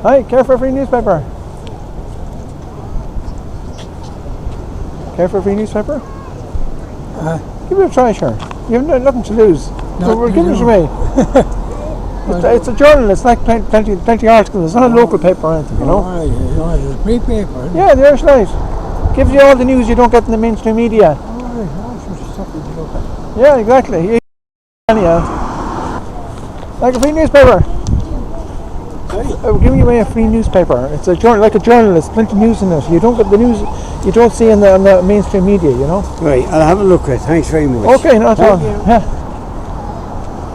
Hi, care for a free newspaper? Care for a free newspaper? Give it a try, sure. You have nothing to lose. We're giving it away. It's a journal. It's like plenty articles. It's not a local paper or anything, you know. It's a free paper. Yeah, the Irish Light. Gives you all the news you don't get in the mainstream media. Yeah, exactly. Like a free newspaper. We're giving away a free newspaper. It's a journal, like a journal. There's plenty of news in it. You don't get the news you don't see in the mainstream media, you know. Right, I'll have a look at it. Thanks very much. Okay, not at all. Yeah.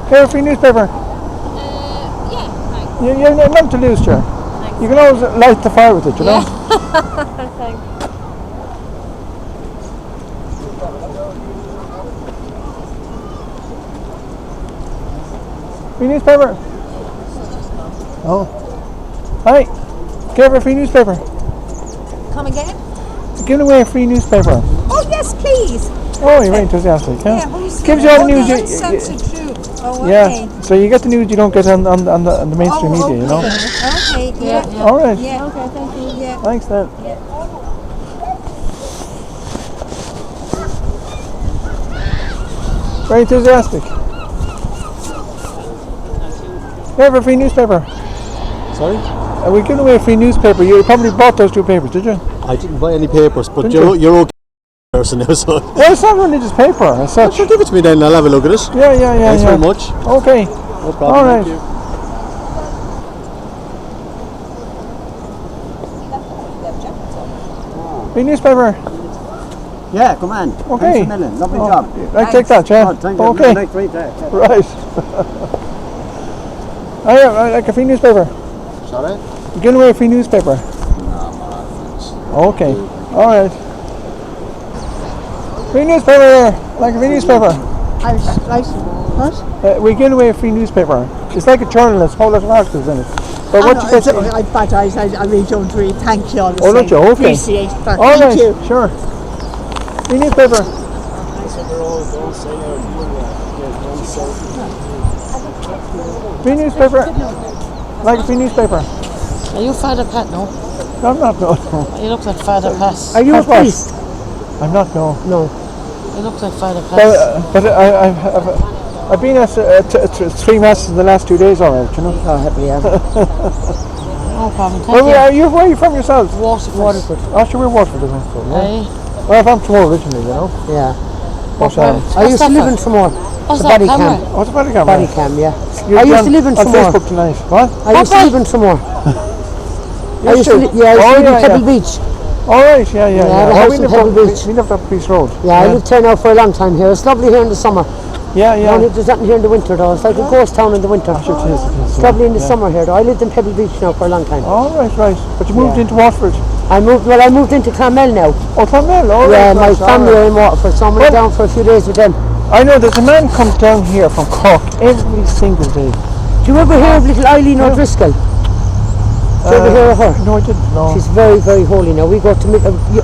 Here, a free newspaper. Yeah, thanks. You have nothing to lose, sure. Thanks. You can always light the fire with it, you know. Thanks. Free newspaper. Oh. Hi. Give her a free newspaper. Come again? Giving away a free newspaper. Oh yes, please. Oh, you're very enthusiastic, yeah? Gives you all the news. Yeah. So you get the news you don't get on the mainstream media, you know. Okay. Yeah. All right. Yeah. Okay. Thank you. Yeah. Thanks, then. Yeah. Very enthusiastic. Give her a free newspaper. Sorry? We're giving away a free newspaper. You probably bought those 2 papers, did you? I didn't buy any papers, but you're okay person now, so... Well, it's not really just paper as such. Sure, give it to me then, I'll have a look at it. Yeah. Thanks very much. Okay. No problem, all right. thank you. Free newspaper. Yeah, come on. Okay. Thanks a million. Lovely job. Right, take that, yeah. Thank you. Okay. Nice right there. Right. Oh yeah, like a free newspaper. Sorry? You're giving away a free newspaper. No, thanks. Okay. Alright. Free newspaper there. Like a free newspaper. What? We're giving away a free newspaper. It's like a journal, there's a whole lot of articles in it. But what you get I really don't really thank you all the Oh, don't you? Okay. Appreciate that. All Thank right, you. sure. Free newspaper. Free newspaper. Like a free newspaper. Are you Father Pat, no? No, I'm not, no. You look like Father Pat. Are you a Pat what? priest? I'm not, no. No. You look like Father Pat. But I've been at 3 masses in the last 2 days already, you know. Oh, happy, yeah. No problem, thank Where are you. you from yourselves? Waterford. Oh, sure, we're Waterford, isn't it? Aye. Well, I'm from Tramore originally, you know. Yeah. But, I used to live in Tramore. What's The that body camera? cam. what's the body camera? Body cam, yeah. You're I used to on- live in on Tramore. Facebook tonight. What? I used to live in Tramore. I used to live in Pebble Beach. All right, yeah. I had a Oh, house we in lived Pebble up, Beach. we lived up Peace Road. Yeah, I lived here now for a long time here. It's lovely here in the summer. Yeah. Only there's nothing here in the winter though. It's like a ghost town in the winter. It is. It's lovely in the summer here though. I lived in Pebble Beach now for a long time. All right. But you moved Yeah. into Waterford. I moved into Clonmel now. Oh, Promenade. All Yeah, right. my all family right. are in Waterford, so I'm going down for a few days with them. I know there's a man comes down here from Cork every single day. Do you ever hear of little Eileen O'Driscoll? Do you ever hear of her? No, I didn't. No. She's very, very holy now. We go to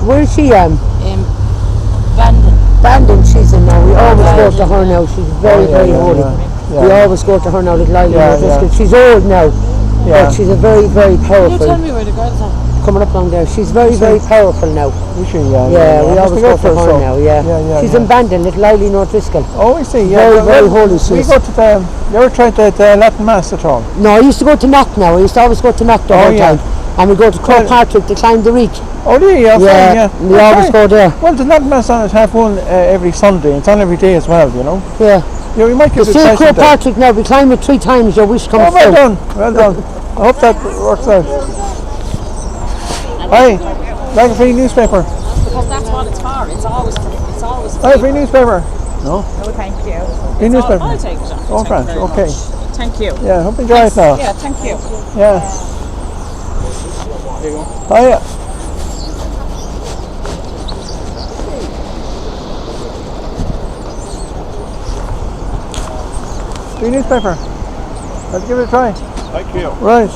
where is she? Bandon. Bandon. She's in now. We always go to her now. She's very, very holy. Yeah. We always go to her now, little Eileen O'Driscoll. She's old now, Yeah. but she's a very, very Can you tell powerful. me where the girls are? Coming up along there. She's very, very powerful now. Is she? Yeah, we always go to her now. Yeah. She's yeah. in Bandon, little Eileen O'Driscoll. Oh, I see. Yeah. Very, very holy she We is. go to the. You ever tried the Latin Mass at all? No, I used to go to Knock now. I used to always go to Knock the Oh, whole yeah. time. And we go to Patrick to climb the reach. Oh, do you? Yeah. We always go there. Well, the Latin Mass on at 1:30 every Sunday. It's on every day as well, you know. Yeah. Yeah, we might The get St. it. Patrick now, we climb it 3 times, your wish comes Oh, well true. done. Well done. I hope that works out. Hi. Like a free newspaper. Because that's what it's for. It's always. Hi, free newspaper. No? No, thank you. Free newspaper. I'll take it. Oh, France. Okay. Thank you. Yeah, hope you enjoy it now. Yeah, thank you. Yeah. Hiya. Free newspaper. Let's give it a try. Thank you. Right.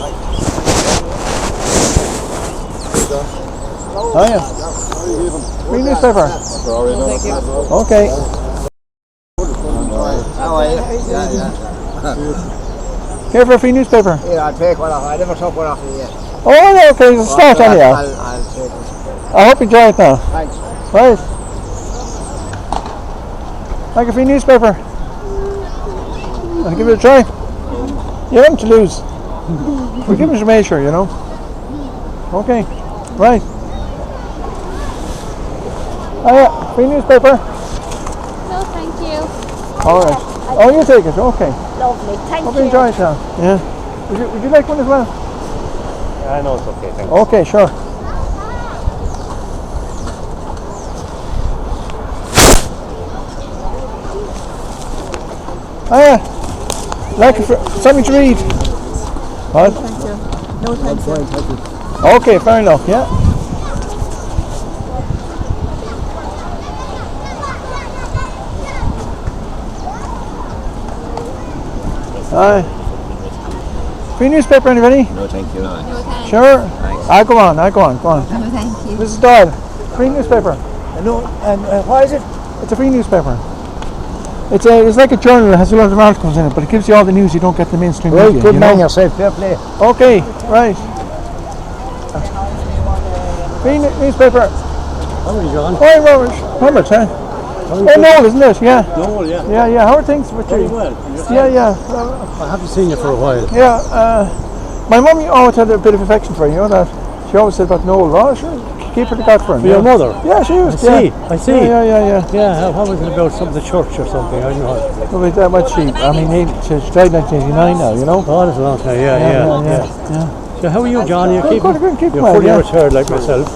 Hiya. Free newspaper. Okay. How are you? Yeah. Here for a free newspaper. Yeah, I'll take one off. I never took one off you yet. Oh, yeah, okay, it's a start anyhow. I'll take it. I hope you enjoy it now. Thanks. Right. Like a free newspaper. I'll give it a try. You have nothing to lose. We're giving it a measure, you know. Okay. Right. Oh yeah, free newspaper. No, thank you. Alright. Oh, you take it, okay. Lovely, thank Hope you. you enjoy it now. Yeah. Would you like one as well? I know it's okay, thanks. Okay, sure. Oh yeah. Like something to read. What? Thank you. No, thank you. Okay, fair enough, yeah. Free newspaper, anybody? No, thank you. Sure? Thanks. Go on. No, thank you. Mrs. Doyle, free newspaper. No, and what is it? It's a free newspaper. It's like a journal. It has a lot of articles in it, but it gives you all the news you don't get in the mainstream Right, media. good you man know? yourself. Fair play. Okay, right. Free newspaper. How are you, John? Hi, Robert, huh? Oh, Noel, isn't it? Yeah. No, yeah. Yeah. How are things with you? Well. Yeah. I haven't seen you for a while. Yeah. My mum always had a bit of affection for you, you know that? She always said about Noel. Oh, sure. Keep her to God for him. For your mother? Yeah, she was. I see. Yeah. Yeah, how was it about some of the church or something? I don't know. Well, that much she died in 1989 now, you know? Oh, that's a long time. Yeah. So how are you, John? You're Keep you're well, fully yeah. retired like myself.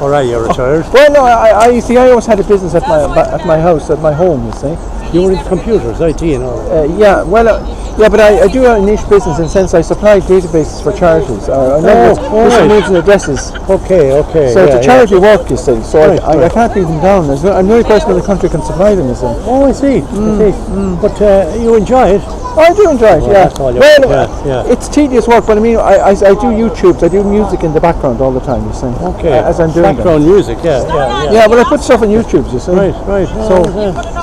Or are you retired? Well, no, I see. I always had a business at my house, at my home. You see. You were in computers, IT and all that. But I do a niche business in the sense I supply databases for charities. Names and addresses. Okay. So it's a charity work, you see. So Right, I can't leave them down. I'm the only person in the country can supply them, you see. Oh, I see. But you enjoy it? I do enjoy it, yeah. That's all you Well, want, yeah. it's tedious work, but I mean, I do YouTubes. I do music in the background all the time, you see. Okay. As I'm doing background music, yeah. Yeah, but I put stuff on YouTube, you see. Right.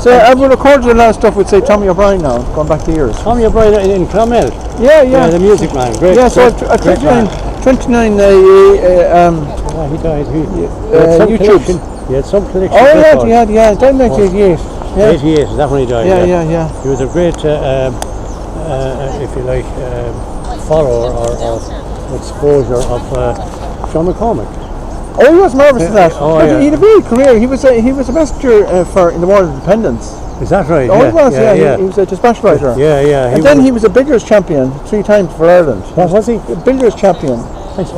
So I've recorded a lot of stuff with, say, Tommy O'Brien now, going back to years. Tommy O'Brien in Promenade. Yeah. The music man. Great. Yeah, so great, I've great man. 29 Yeah, he died. YouTubes. He had some collection. Oh, yeah, died in 1988. Yeah. 88, is that when he died? Yeah. He was a great, if you like, follower or exposure of John McCormick. Oh, he was marvellous at that. Oh, yeah. He had a big career. He was a messenger in the War of Independence. Is that right? Oh, he was, yeah. He was a dispatch writer. Yeah. And then he was a billiards champion 3 times for Ireland. What was he? A billiards champion.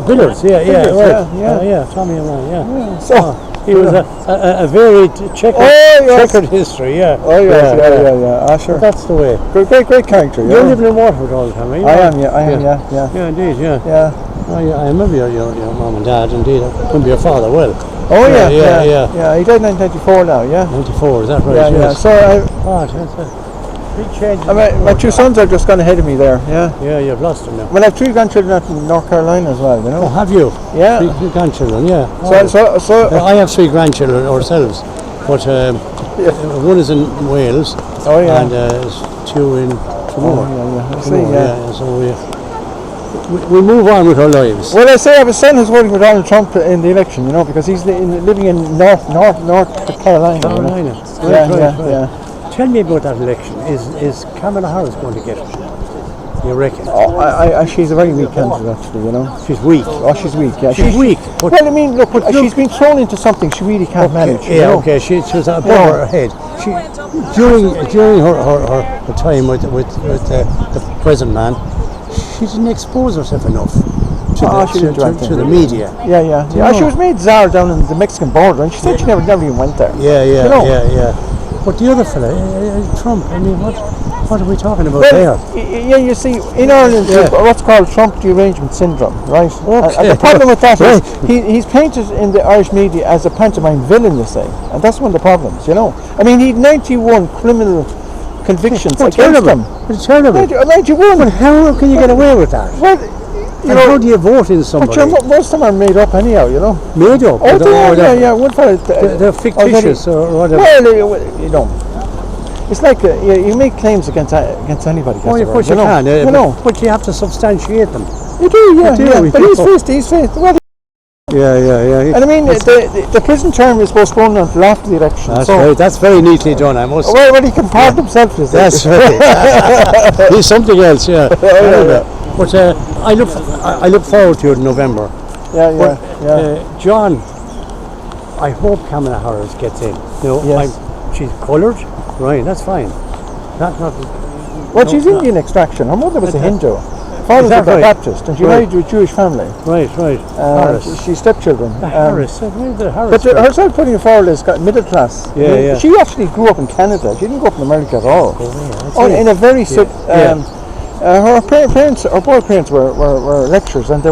Billiards, yeah. Yeah. Tommy O'Brien, yeah. So he was a varied checkered history, yeah. Oh, yeah. Sure. That's the way. Great character. You're living in Waterford all the time, right? I am, yeah. Yeah, indeed, yeah. Yeah. Oh, yeah, I remember your mum and dad, indeed. Remember your father well. Oh, yeah. Yeah. He died in 1994 now, yeah. 94, is that right? Yeah. Yes. So That's a big change. my 2 sons have just gone ahead of me there, yeah. Yeah, you've lost them now. Well, I have 3 grandchildren out in North Carolina as well, you know. Oh, have you? Yeah. 3 grandchildren, yeah. So I have 3 grandchildren ourselves, but one is in Wales, and 2 in Tramore. So we move on with our lives. Well, I say I have a son who's voting for Donald Trump in the election, you know, because he's living in North Carolina. Carolina. You know? Yeah. Tell me about that election. Is Kamala Harris going to get it? You reckon? Oh, she's a very weak candidate, actually, you know. She's weak. Oh, she's weak, yeah. She's weak. Well, I mean, look, she's been thrown into something she really can't manage. Yeah, you know? okay. She was above her head. During her time with the present man, she didn't expose herself enough to the media. Yeah. She was made czar down in the Mexican border, and she said she never even went there. Yeah. But the other fella, Trump, I mean, what are we talking about there? Yeah, you see, in Ireland, what's called Trump derangement syndrome, right? Okay. And the problem with that is he's painted in the Irish media as a pantomime villain, you see, and that's one of the problems, you know. I mean, he had 91 criminal convictions against him. It's terrible. 91. But how can you get away with that? Well, you know, how do you vote in somebody? But most of them are made up anyhow, you know. Made up? Oh, yeah. One fella, they're fictitious or whatever. Well, you know. It's like you make claims against anybody. Oh, of course you can. But you have to substantiate them. You do, yeah. But he's faced. Well, Yeah. and I mean, the prison term is postponed until after the election. That's right. That's very neatly done, I must say. Well, he can pardon himself. That's right. He's something else, yeah. But I look forward to it in November. Yeah. John, I hope Kamala Harris gets in. Yes. She's coloured, right? That's fine. Well, she's Indian extraction. Her mother was a Hindu. Father was a Baptist, and she married to a Jewish family. Right. Harris. She's stepchildren. Harris. But herself putting it forward as middle class. Yeah. She actually grew up in Canada. She didn't grow up in America at all. In a very her parents, or both parents were lecturers, and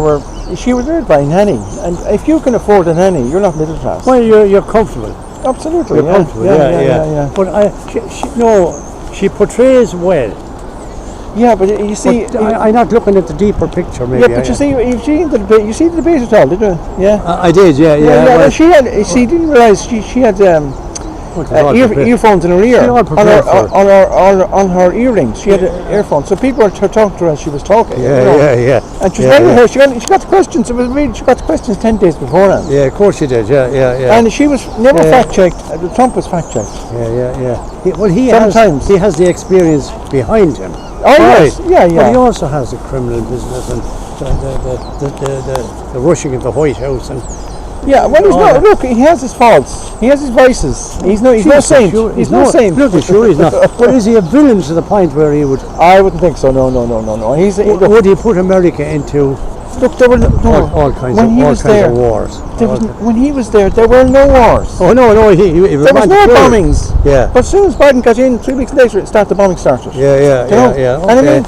she was reared by a nanny. And if you can afford a nanny, you're not middle class. Well, you're comfortable. Absolutely. You're comfortable. Yeah. But she portrays well. Yeah, but you see, I'm not looking at the deeper picture. Maybe. Yeah, but you see the debate. You see the debate at all, did you? Yeah. I did. Yeah. Well, she had. She didn't realise she had earphones in her ear on her earrings. She had earphones, so people were talking to her as she was talking. Yeah. And she was very her. She got the questions. She got the questions 10 days beforehand. Yeah, of course she did. Yeah. And she was never fact checked. Trump was fact checked. Yeah. He has the experience behind him. Oh yes. Yeah. But he also has the criminal business and the rushing of the White House and. Yeah, well, he's not. Look, he has his faults. He has his vices. He's no saint. He's no saint. Look, sure he's not. But is he a villain to the point where he would? I wouldn't think so. No. Would he put America into? Look, there were all kinds of wars. When he was there were no wars. Oh no, there was no bombings. Yeah. But as soon as Biden got in, 3 weeks later, the bombing started. Yeah. Okay. And I mean,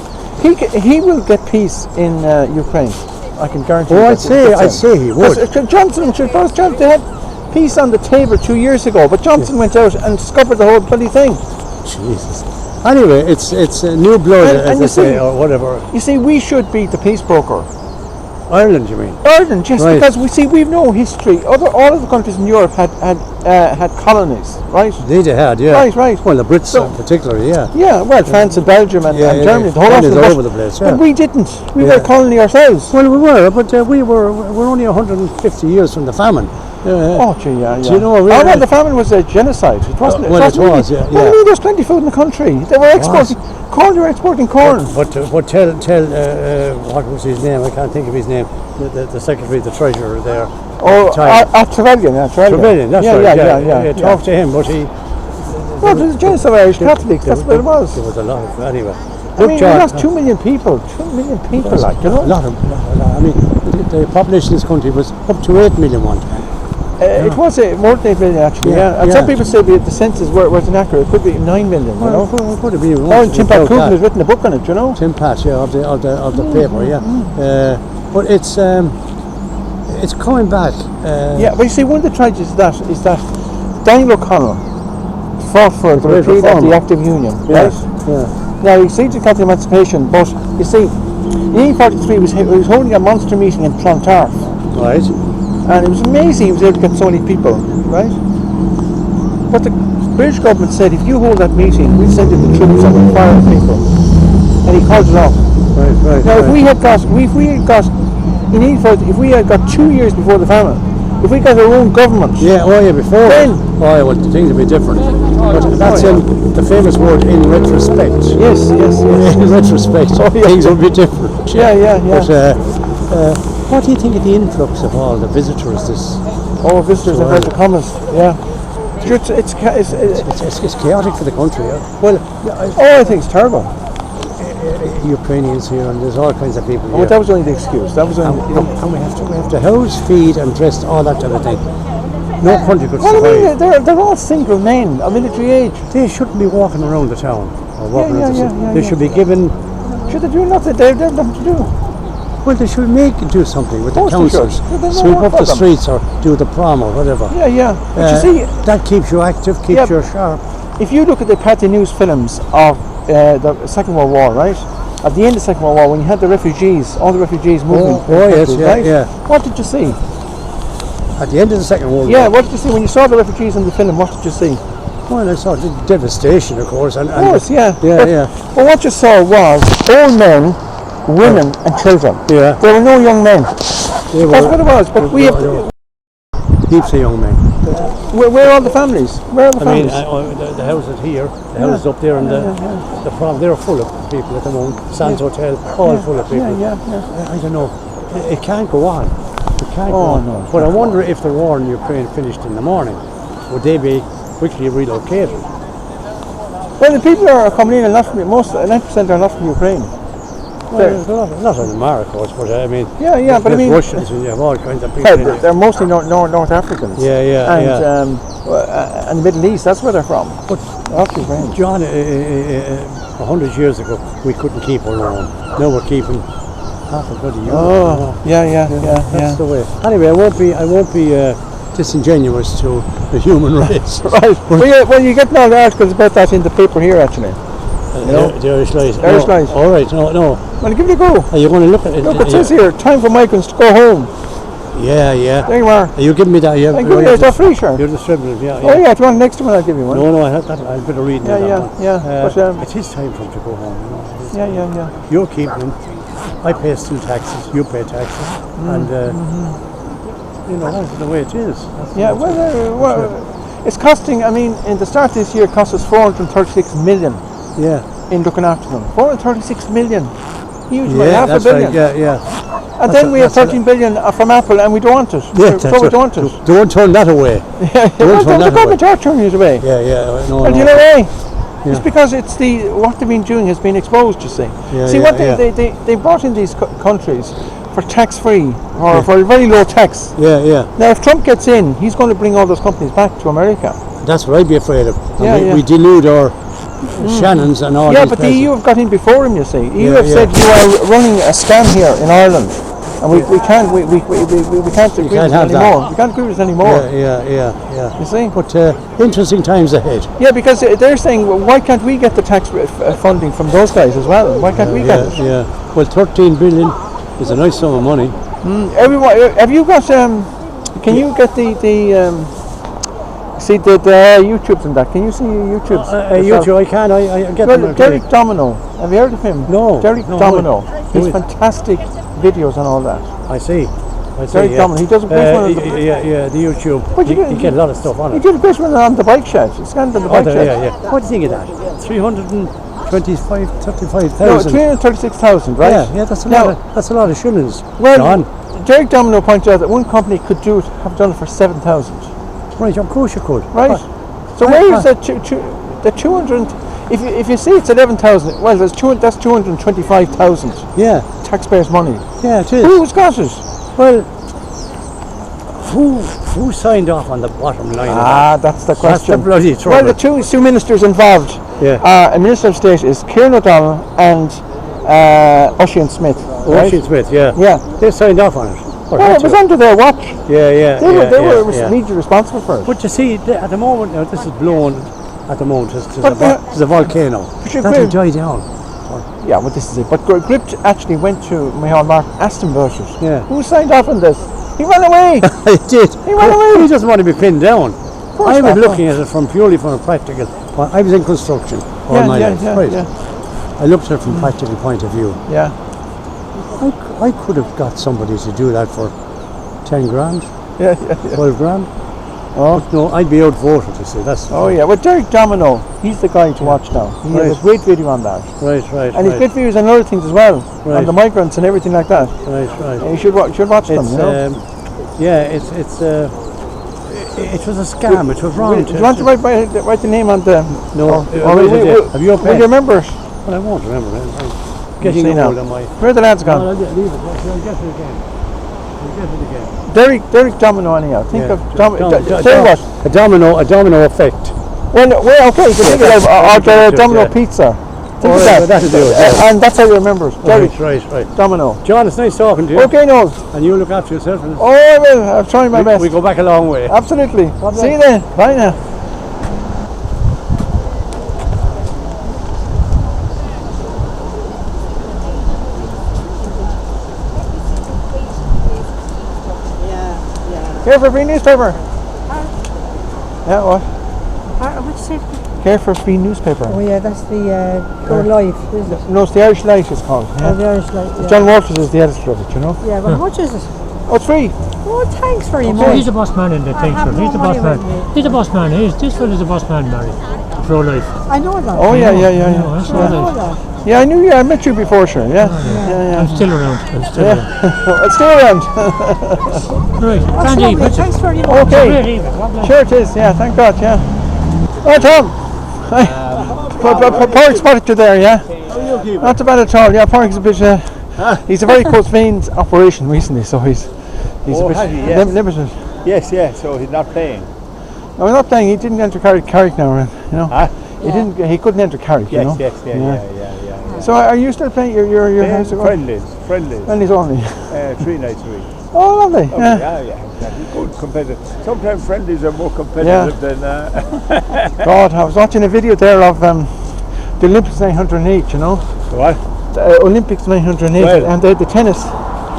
he will get peace in Ukraine. I can guarantee. Oh, I'd say he would. Boris Johnson, they had peace on the table 2 years ago, but Johnson went out and scuppered the whole bloody thing. Jesus. Anyway, it's new blood, as they say, or whatever. You see, we should be the peace broker. Ireland, you mean? Ireland, yes, right. Because we've no history. All of the countries in Europe had colonies, right? They had, yeah. Right. Well, the Brits particularly, yeah. Yeah, well, France and Belgium and Germany, the whole lot of all over the place. Yeah. But we didn't. We were a colony ourselves. Well, we were, but we're only 150 years from the famine. Oh, gee, yeah. Do you know? Really? The famine was a genocide. It wasn't. Well, it was. Yeah. Well, I mean, there's plenty of food in the country. They were exporting corn. They were exporting corn. But tell what was his name? I can't think of his name. The secretary, the treasurer there. Oh, Trevelyan. Trevelyan. That's right. Yeah. Talk to him, but he. No, it was a genocide of Irish Catholics. That's what it was. There was a lot of anyway. I mean, we lost 2 million people. 2 million people, like, you know. A lot. I mean, the population of this country was up to 8 million one time. It was more than 8 million actually, And some people say the census was inaccurate. It could be 9 million, you know. It could have been. Tim Pat Coogan has written a book on it, you know. Tim Pat, of the paper, but it's coming back. But you see, one of the tragedies is that Daniel O'Connell fought for the repeal of the Act of Union, right? Yeah. Now, he seemed to Catholic emancipation, but you see, in 1843 he was holding a monster meeting in Clontarf. Right. And it was amazing he was able to get so many people, right? But the British government said, if you hold that meeting, we'll send in the troops and we'll fire people. And he called it off. Right. Now, if we had got 2 years before the famine, if we got our own government. Before. Then. Things would be different. But that's the famous word, in retrospect. Yes. In retrospect, things would be different. Yeah. But, what do you think of the influx of all the visitors? Visitors in inverted commas. Yeah. It's chaotic for the country. Well, I think it's terrible. Ukrainians here, and there's all kinds of people here. But that was only the excuse. That was only. And we have to house, feed, and dress, all that type of thing. No country could survive. Well, I mean, they're all single men of military age. They shouldn't be walking around the town or walking around the city. They should be given. Should they do nothing? They have nothing to do. Well, they should do something with the councils. Sweep up the streets or do the prom or whatever. Yeah. But you see, that keeps you active, keeps you sharp. If you look at the Patty News films of the Second World War, right? At the end of the Second World War, when you had all the refugees moving. Yes. What did you see? At the end of the Second World War. Yeah, what did you see when you saw the refugees in the film? What did you see? Well, I saw the devastation, of course. And, Of course, yeah. Yeah, But what you saw was old men, women, and children. Yeah. There were no young men. They That's were- what it was. But we have. Heaps of young men. Where are all the families? Where are the I mean, families? the houses here, the houses up there, and the problem, they're full of people at the moment. Sands Hotel, all full of people. Yeah. I don't know. It can't go on. It can't go Oh, on. no. But I wonder if the war in Ukraine finished in the morning, would they be quickly relocated? Well, the people are coming in, and not from, most 90% are not from Ukraine. Well, there's not in America, of course, but I mean, Yeah, but I there's mean, Russians and you have all kinds of people. well, they're mostly North Africans. Yeah, and and the Middle East. That's where they're from. But Not Ukraine. John, 100 years ago, we couldn't keep our own. Now we're keeping half a bloody euro. Oh, yeah. That's the way. Anyway, I won't be disingenuous to the human race. Right. Well, you get all the articles about that in the paper here, actually. The Irish Light. Irish Light. All right, no. Well, give it a go. Are you going to look at it? Look, it says here, time for migrants to go home. Yeah. There you are. Are you giving me that? Yeah. I give you a free shirt. You're distributing, yeah. Oh yeah, if you want the next one, I'll give you one. No, I have that. I'll better read that one. Yeah. But, it is time for him to go home. You know. It is. yeah. You're keeping him. I pay still taxes. You pay taxes, and you know that's the way it is. That's the Yeah, way it is. well, it's costing. I mean, in the start of this year, it cost us 436 million Yeah. in looking after them. 436 million, huge money, Yeah, half a that's billion. right. Yeah. And That's then we have that's 13 billion from Apple, and we don't want it. Yeah, so we don't want it. Don't turn that away. Well, turn the that government are turning it away. Yeah. No. Well, do you know why? Yeah. It's because it's what they've been doing has been exposed. You see. Yeah, See yeah, what yeah. they brought in these countries for tax free or for very low tax. Yeah. Now, if Trump gets in, he's going to bring all those companies back to America. That's what I'd be afraid of. Yeah. We delude our Shannons and all. Yeah, these but the places. EU have got in before him. You see, EU Yeah, have yeah. said you are running a scam here in Ireland, and we can't agree with can't it have that. anymore. We can't agree with it anymore. Yeah. You see? But interesting times ahead. Yeah, because they're saying, well, why can't we get the tax funding from those guys as well? Why can't we get it? Yeah. Well, 13 billion is a nice sum of money. Everyone, have you got? Can you get see the YouTubes and that? Can you see YouTubes? YouTube, I can. I get them. Well, Derek Domino. Have you heard of him? No. Derek No, Domino. who He's is- fantastic videos and all that. I see. Derek Domino. He does a great one. Yeah, the YouTube. But you You get a lot of stuff on He it. did a great one on the bike shed. He scanned on the bike shed. Yeah. What do you think of that? 35,000. No, 336,000, right? Yeah, that's a Now- lot. That's a lot of shillings. Well, John. Derek Domino pointed out that one company could have done it for 7,000. Right, of course you could. Right. What? So where is that? The 200. If you see it's 11,000, well, that's 225,000 Yeah, taxpayers' money. yeah, it is. Who's got it? Well, who signed off on the bottom line? That's the That's question. the bloody trouble. Well, the two ministers involved Yeah. a Minister of State is Kieran O'Donnell and Oisin Smith. Right? Washington Smith, yeah. Yeah. They signed off on it. Or Well, had it was to. under their watch. Yeah. They were yeah. immediately responsible for it. But you see, at the moment, now this is blown at the moment. But It's a volcano. you That'll could- die down. Yeah, well, this is it. But Gript actually went to Micheál Martin, asked him about it. Yeah. Who signed off on this? He ran away. He did. He ran away. He doesn't want to be pinned down. course I was not, looking at it purely from a practical point. I was in construction all my life. Right. I looked at it from a practical point of view. Yeah. I could have got somebody to do that for 10 grand, Yeah. 12 grand. Oh. But no, I'd be outvoted, you see. That's Oh yeah. Well, Derek Domino, he's the guy to watch now. He has a great video on that, right. and he's great videos on other things as well, Right. on the migrants and everything like that. Right. And you should watch them. It's, You know. it was a scam. It was wrong. Do you want to write the name on the? No. Have you a Will pen? you remember it? Well, I won't remember. I'm See getting now. old on my. Where the lad's No, gone? I'll leave it. I'll get it again. Derek Domino anyhow. Think Yeah. of tell you what. A domino effect. Well, okay, you can think of the Domino yeah. Pizza. Think Oh, of yeah, that. that'll do it, yeah. And that's how you remember it. Derek Right. Domino. John, it's nice talking to you. Okay, no. And you look after yourself. And Oh, I will. I'm trying my best. we go back a long way. Absolutely. See you then. Bye now. Here for free newspaper. Yeah, what? What'd you say? Care for Free newspaper. Oh yeah, that's the Go Live, isn't it? No, it's the Irish Light it's called. Oh, the Irish Light, yeah. John Walters is the editor of it, you know. Yeah, well, how much is it? Oh, it's free. Oh, thanks very So much. he's the boss man in the thing, have sure. He's no the boss money man. with me. He's the boss man. This fella's the boss man, Mary. Pro-life. I know that. Oh, yeah. That's I know that. Yeah, I knew you. I met you before, sure. Yeah. I'm still around. It's still around. Right, That's Sandy, lovely. what's Thanks very much. Great Okay. evening. God bless. Sure it is. Yeah, thank God. Yeah. Oh, Tom. Porrick's spotted you there, yeah? Not too bad at all. Yeah, Porrick's a bit. He's a very close veins operation recently, so he's a bit has he? Yes. limited. Yes, so he's not playing. No, he's not playing. He didn't enter Carrick now, you know. Huh? He couldn't enter Carrick, you know. Yes, yeah. So are you still playing your how's it going? Friendlies. Friendlies only. 3 nights a week. Oh, lovely. Yeah. Yeah, exactly. Good competitive. Sometimes friendlies are more competitive than. God, I was watching a video there of the Olympics 908, you know. What? The Olympics 908, Well. and they had the tennis,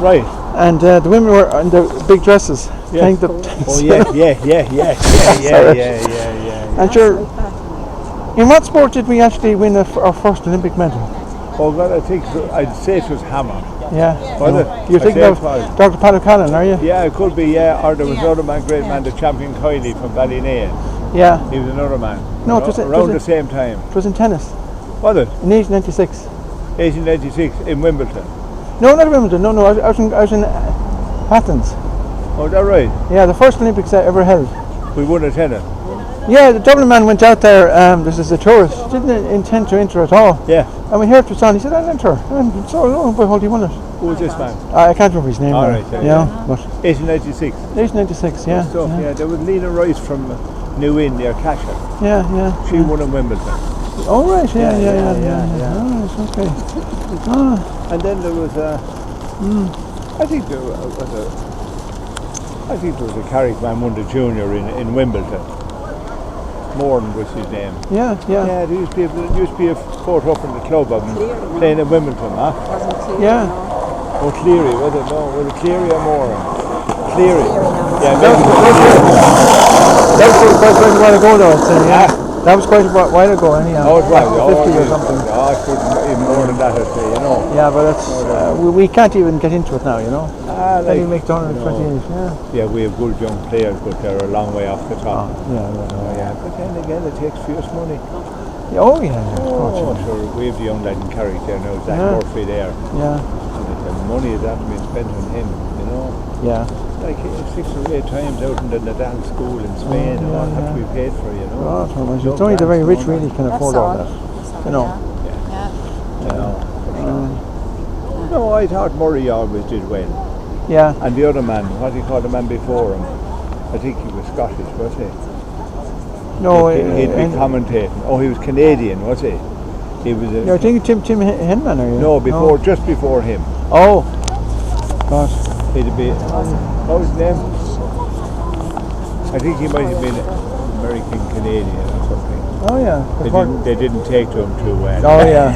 Right. and the women were in their big dresses playing the tennis. Oh yeah. And sure, in what sport did we actually win our first Olympic medal? Oh God, I'd say it was hammer. Yeah. Was it? You're I'd thinking say of it was. Dr. Paddy Callan, are you? Yeah, it could be. Yeah, or there was another man, great man, the champion Kiley from Ballynae. Yeah. He was another man. No, it was around the same time. It was in tennis Was it? in 1896. 1896 in Wimbledon. No, not Wimbledon. No, I was in Athens. Oh, is that right? Yeah, the first Olympics I ever held. We won a tenner. Yeah, the Dublin man went out there, this is a tourist, didn't intend to enter at all. Yeah. And we heard it was on, he said, I'll enter. And so, lo and behold, he won it. Who was this man? I can't remember his name All now, right, you know, but 1896. 1896, yeah. So, yeah, there was Lena Rice from New Inn near Casher. Yeah. She won in Wimbledon. Oh, right, yeah. Yeah. Oh, it's okay. And then there was I think there was a Carrick man won the junior in Wimbledon. Morton was his name. Yeah. Yeah, there used to be a photo up in the club of him playing in Wimbledon, huh? Yeah. Oh, Cleary, was it? No, was it Cleary or Moran? Cleary. Yeah, That was quite a while ago though, I'd say, yeah. That was quite a while ago anyhow. Oh, it's right. 50 or something. Oh, I couldn't even more than that, I'd say, you know. Yeah, but that's, we can't even get into it now, you know. Like, you make 128, yeah, we have good young players, but they're a long way off the top. Yeah. But then again, it takes fierce money. Oh, yeah, of course. Oh, sure. We have the young lad in Carrick there now, Zach Murphy there. Yeah. And the money that has been spent on him, you know. Yeah. Like 6 or 8 times out in the Nadal school in Spain, and all have to be paid for, you know. It's only the very rich really can afford all that. You know. You know. No, I thought Murray always did well. Yeah. And the other man, what do you call the man before him? I think he was Scottish, was he? No, he'd be commentating. Oh, he was Canadian, was he? He was. I think Tim Henman, are you? No, just before him. Oh. God. He'd be. What was his name? I think he might have been American Canadian or something. Oh yeah. They didn't take to him too well. Oh yeah.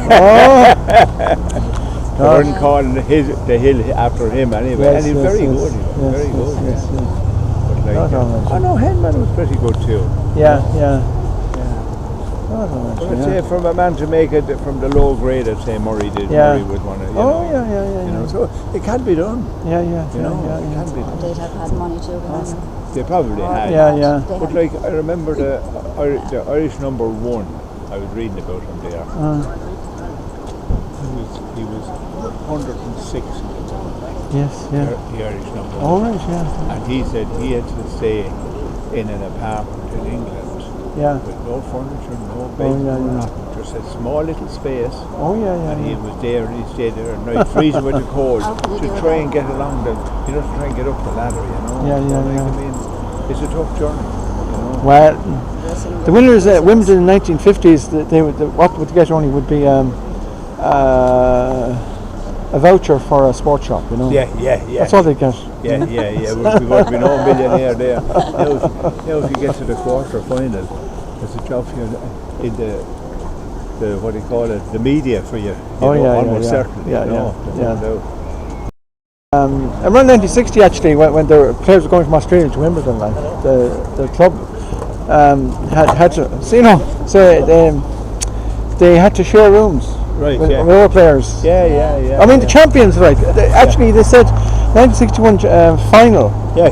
They weren't calling the hill after him anyway. Yes, and he's very good. Very good. But like, no, Henman was pretty good too. Yeah. But I'd say from a man to make it from the low grade, I'd say Murray did. Yeah. Murray was one of, Yeah. You know, so it can be done. Yeah. You know, it can be done. They'd have had money too. They probably had. Yeah. But like, I remember the Irish number 1. I was reading about him there. He was 106. Yes. The Irish number 1. All right. Yeah. And he said he had to stay in an apartment in England. Yeah. With no furniture, no bed, nothing. Just a small little space. Oh yeah. And he was there and he stayed there at night, freezing with the cold, to try and get along to try and get up the ladder, you know. Yeah. I mean, it's a tough journey, you know. Well, the winners at Wimbledon in the 1950s, what would get only would be a voucher for a sports shop, you know. Yeah. That's all they get. Yeah. We're going to be no millionaire there. Now if you get to the quarter final, there's a job for you in the what do you call it, the media for you. Almost certainly. Around 1960 actually, when the players were going from Australia to Wimbledon, like the club had to, so, you know, so they had to share rooms Right, with yeah. other players. Yeah. I mean, the champions, like, actually, they said 1961 final. Yeah.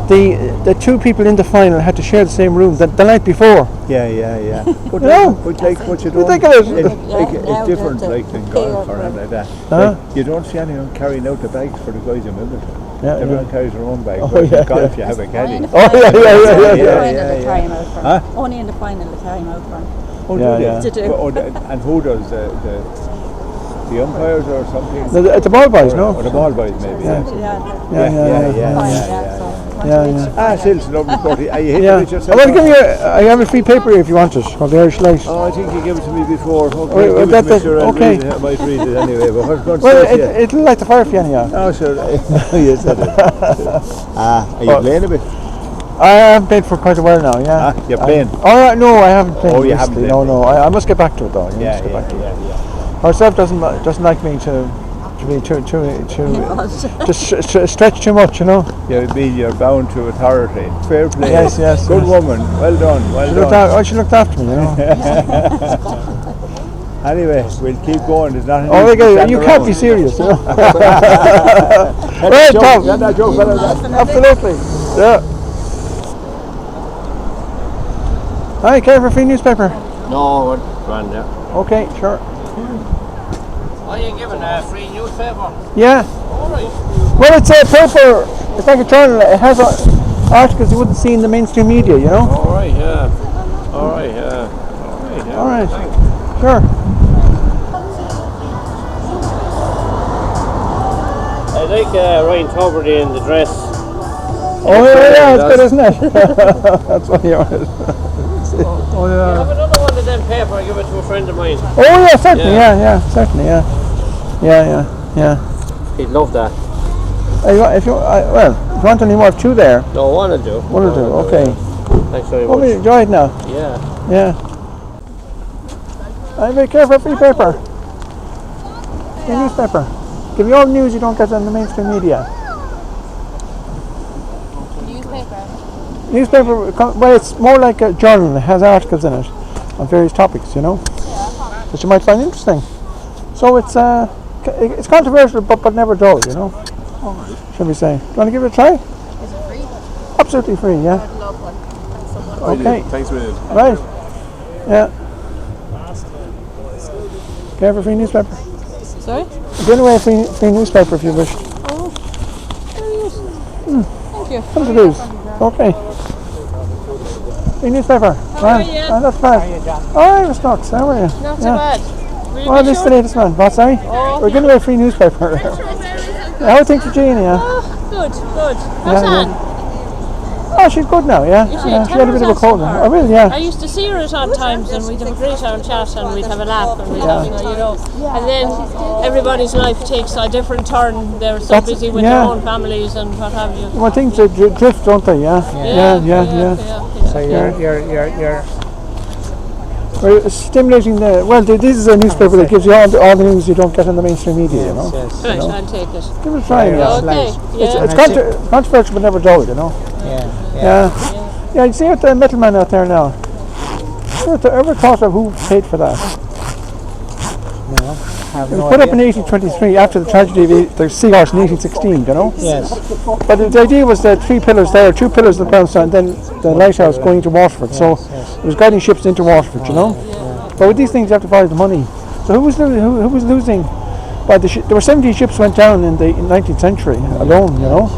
The two people in the final had to share the same room the night before. Yeah. But, No. but like what you don't, Ridiculous. it's different like in golf or anything like that. Huh? Like, you don't see anyone carrying out the bags for the guys in Wimbledon. Yeah, Everyone carries their own bag. Oh, But yeah, in golf, yeah. you have a caddy. Oh, yeah. Huh? Only in the final they carry him out for. Oh, Yeah, do they? yeah. To do. And who does the umpires or something? The ball boys, no? Or the ball boys, maybe. Yeah. Yeah. Ah, still, it's a lovely sport. Are you hitting Yeah. it yourself? I want to give you. I have a free paper if you want it, of the Irish Light. Oh, I think you gave it to me before. Okay, Wait, give it that- to me, sure, I'll okay. read it. I might read it anyway, but what's going to Well, say it'll light the fire for you anyhow. Oh, sure. You said it. Are you playing a bit? I haven't played for quite a while now. Yeah. Ah, you're playing? No, I haven't played. Oh, you haven't recently. played. No. I must get back to it though. I must get back to it. Yeah. Herself doesn't like me to be too stretch too much, you know. You're bound to authority. Fair play. Yes. Good woman. Well done. She looked after me, you know. Anyway, we'll keep going. There's nothing. Oh, to stand you can't around. be serious, you know. Get Right, that Tom. joke, get that joke, better than that. Absolutely. Yeah. Hi, care for a free newspaper? No, grand, yeah. Okay, sure. Are you giving a free newspaper? Yeah. Alright. Well, it's a paper. It's like a journal. It has articles you wouldn't see in the mainstream media, you know. Alright, yeah. Alright, yeah. All right. Sure. I like Ryan Tuberty in the dress. Oh yeah, it's good, isn't it? That's what you wanted. Oh I yeah. have another one of them paper, I give it to a friend of mine. Oh yeah, certainly. Yeah, certainly. Yeah. He'd love that. If you want any more, two there. No, one will do. One will do. Okay. Thanks very Well, much. enjoy it now. Yeah. I'm very careful for your paper. The newspaper. Give you all the news you don't get on the mainstream media. Newspaper, well, it's more like a journal. It has articles in it on various topics, you know, that you might find interesting. So it's controversial, but never dull, you know. Shall we say? Do you want to give it a try? Is it free? Absolutely free, yeah. I'd love one. Thanks so much. Okay. Thanks, man. Right. Yeah. Care for a free newspaper? Sorry? Give away a free newspaper if you wish. Oh, very good. Thank you. Come to lose. Okay. Free newspaper. are you? That's bad. All right, Stocks. How are you? Not too bad. Will you Well, be this is sure? the latest one. What, sorry? Oh. We're giving away a free newspaper. How are things with Jean, yeah? Oh, good. How's Yeah, Anne? Oh, she's good now, yeah. Is she? Yeah, she Tell had a her bit of a that cold. to her. I will, yeah. I used to see her at odd times and we'd have a great old chat and we'd have a laugh and we'd have, you know. And then everybody's life takes a different turn. They're so busy with their own families and what have you. Well, things drift, don't they? Yeah. So you're We're stimulating the. Well, this is a newspaper that gives you all the news you don't get in the mainstream media, you know. Right, I'll take it. Give it a try, yeah. Okay. It's controversial but never dull, you know. Yeah, you see what the middleman out there now. Ever thought of who paid for that? have It was no put up in idea. 1823 after the tragedy of the Seahorse in 1816, you know? Yes. But the idea was the three pillars there, two pillars in the Brownstown, and then the lighthouse going to Waterford. So it was guiding ships into Waterford, you know? But with these things you have to follow the money. So who was losing? Well, there were 17 ships went down in the 19th century alone, you know?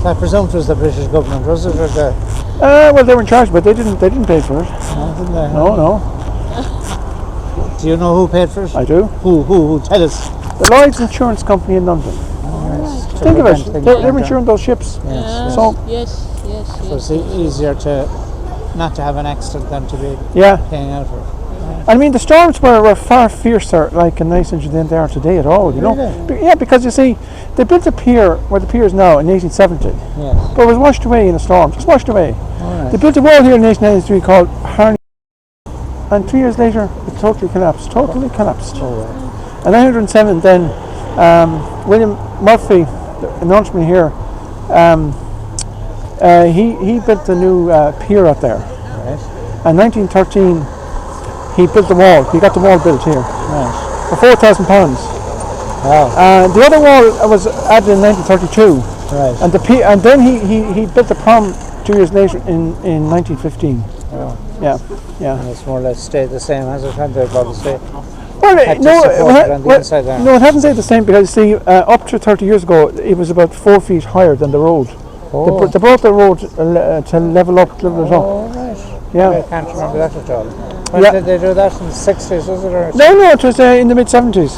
I presume it was the British government, was it? Or the, Well, they were in charge, but they didn't pay for it. didn't they? No, Do you know who paid for it? I do. Who? Tell us. The Lloyd's Insurance Company in London. Think of it. They're insuring those ships. Yes. So Yes. So it's easier to not to have an accident than to be yeah, paying out for it. I mean the storms were far fiercer, like in Iceland than they are today at all. You know. Yeah, because you see, they built a pier where the pier is now in 1870, Yes. but it was washed away in a storm. Just washed away. All right. They built a wall here in 1893 called Harney, and 3 years later it totally collapsed. Totally collapsed. And 1907 then, William Murphy, the announcement here, he built a new pier out there, Right. And 1913, he built the wall. He got the wall built here Right. for £4,000. Wow. And the other wall was added in 1932. Right. And then he built the prom 2 years later in 1915. Oh. Yeah. And it's more or less stayed the same as it had there, obviously. Well, Had to support it on the inside there. no, it hasn't stayed the same because see, up to 30 years ago, it was about 4 feet higher than the road. Oh. They brought the road to level it up. Oh, right. Yeah. I can't remember that at all. When Yeah. did they do that? In the 60s, was it? Or No, it was in the mid-70s.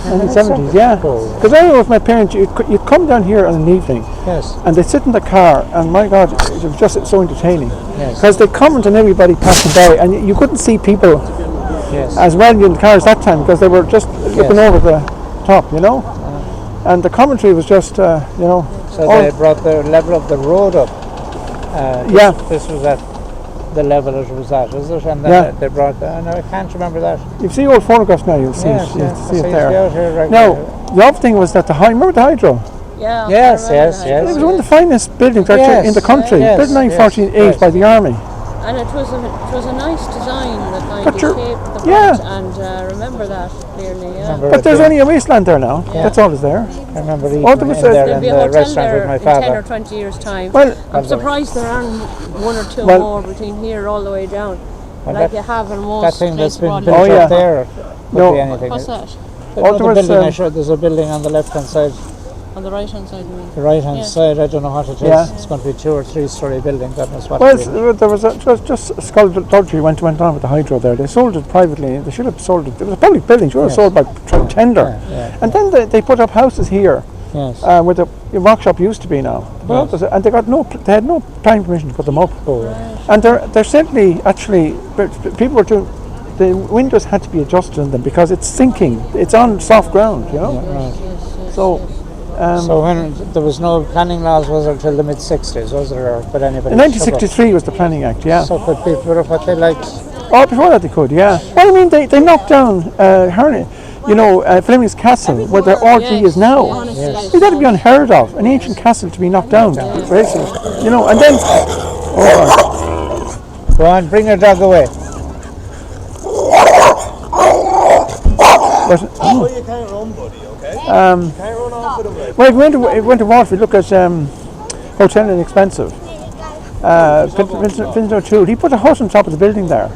Yeah. Cool. Because I know with my parents, you'd come down here on an evening Yes. and they'd sit in the car, and my God, it was just so entertaining. Yes. Because they'd comment on everybody passing by, and you couldn't see people Yes. as well in the cars that time because they were just looking over the top, you know. And the commentary was just, you know. So they brought the level of the road up. Yeah. This was at the level it was at, is it? And then Yeah. they brought the, no, I can't remember that. You see old photographs now, you'll see Yes, it, yes. see it So there. out here right Now, now. the other thing was that remember the hydro? Yeah. Yes, I remember yes, that. yes. It was one of the finest buildings actually Yes, in the country, yes, built in yes, 1948 yes. by the army. And it was a nice design, the kind But of you're- shape, the yeah. front, and remember that clearly. Yeah. Remember But it there's being- only a wasteland there now. Yeah. That's all is there. I remember eating there was in a- there There'll in be a the hotel restaurant there with my in 10 or father. 20 years' time. Well, I'm surprised there aren't one or two Well- more between here all the way down, Well, like that- you have in most That thing that's places been around built Oh, here. yeah. up there could No. be anything. What's that? The Oh, other there was, building I showed, there's a building on the left-hand side, On the right hand side, you mean? the right-hand Yeah. side. I don't know what it is. Yeah. It's going to be 2 or 3 story building. That was what Well, it is. there was just skullduggery went on with the hydro there. They sold it privately. They should have sold it. It was a public building. Should have Yes. sold by tender. Yeah, And then they put up houses here yes. where the workshop used to be now. Yes. And they had no planning permission to put them up. Oh, And they're certainly actually people were doing. The windows had to be adjusted in them because it's sinking. It's on soft ground, you know. right. So. So when there was no planning laws, was there till the mid-60s, was there? Or could anybody? In 1963 was the Planning Act, yeah. So could people put up what they liked? Oh, before that they could, yeah. Well, I mean, they knocked down Fleming's Castle, where the RG is now. Yes. That'd be unheard of, an ancient castle to be knocked down, basically. You know, and then... Go on, bring your dog away. Oh, you can't run, buddy, okay? You can't run off with him. Well, if we went to Waterford, look at Hotel Inexpensive. Vincent O'Toole, he put a house on top of the building there.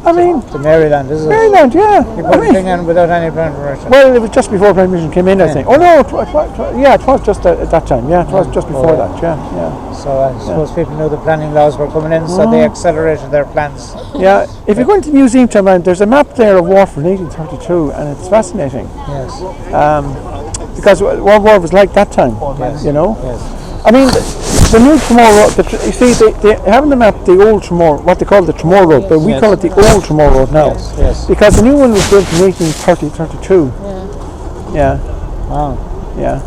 I mean, To Maryland, is it? Maryland, yeah. You I put the mean, thing in without any planning permission. well, it was just before permission came in, I think. Oh no, it was just at that time. Yeah, it was just before that. Yeah, So I suppose people knew the planning laws were coming in, so they accelerated their plans. yeah. If you go into the museum tonight, there's a map there of Waterford in 1832, and it's fascinating Yes, because World War was like that time. Yes. You know, yes. I mean, the new Tramore Road. You see, they have in the map the old Tramore, what they call the Tramore Road, but we Yes. call it the old Tramore Road now, Yes, yes. because the new one was built in 1832. Yeah. Wow. Yeah,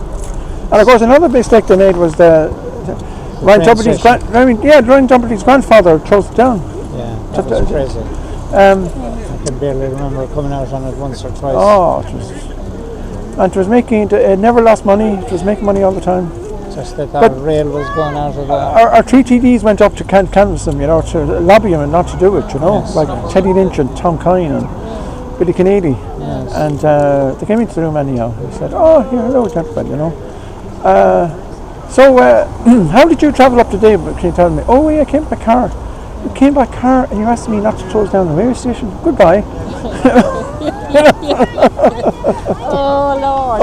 and of course another mistake they made was Ryan train Dumperty's station. Ryan Dumperty's grandfather closed it down. Yeah, that was crazy. I can barely remember coming out on it once or twice. It was making it never lost money. It was making money all the time. Just they thought but- a rail was going out of the... Our three TDs went up to canvass them, you know, to lobby him and not to do it, you know, Yes. like Teddy Lynch and Tom Kine and Billy Kennedy. Yes. And they came into the room anyhow. He said, "Oh, here, hello, gentlemen," you know. So, how did you travel up today? Can you tell me? Oh, yeah, I came by car. You came by car and you asked me not to close down the railway station. Goodbye. Oh Lord.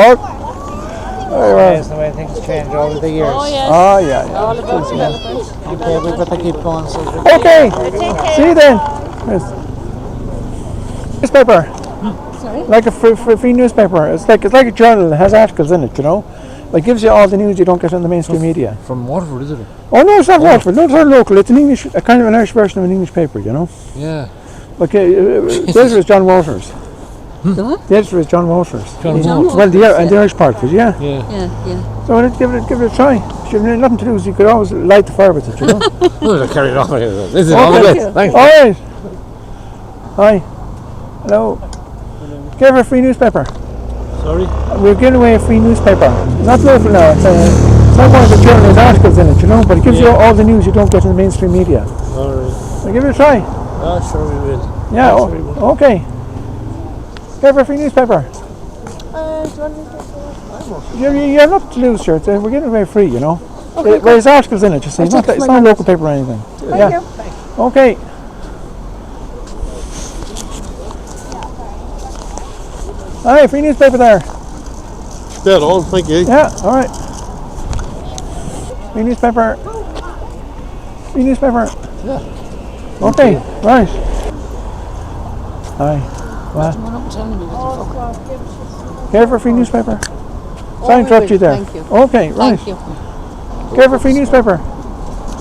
That's the way things change over the years. Oh yes. Oh, yeah. All about development. Okay, we've got to keep going. So Okay. See you then. Yes. Newspaper. Sorry? Like a free newspaper. It's like a journal that has articles in it, you know. It gives you all the news you don't get in the mainstream media. From Waterford, is it? Oh no, it's not Waterford. No, it's not local. It's an English, a kind of an Irish version of an English paper, you know. Yeah. Like the editor is John Walters. The what? The editor is John Walters. John Walters. Well, the Irish part of it, yeah. Yeah. Yeah. So give it a try. If you've nothing to lose, you could always light the fire with it, you know. Oh, I carried on. This is all the Okay. best. Thanks. All right. Hi. Hello. Give her a free newspaper. Sorry? We're giving away a free newspaper. It's not local now. It's not one of the journal, there's articles in it, you know, but it gives you all the news you don't get in the mainstream media. All right. So give it a try. Oh, sure we will. Yeah, Sure we will. okay. Go for a free newspaper. Do you want me to You have nothing to lose, sure. We're giving it away free, you know. Okay, There's articles in it, you see. It's not a local paper or anything. Thank you. Okay. Alright, free newspaper there. Dead on, thank you. Yeah, alright. Free newspaper. Free newspaper. Yeah. Okay, right. Aye. What? Care for a free newspaper? Sorry to interrupt you there. Thank you. Okay, right. Thank you. Care for a free newspaper?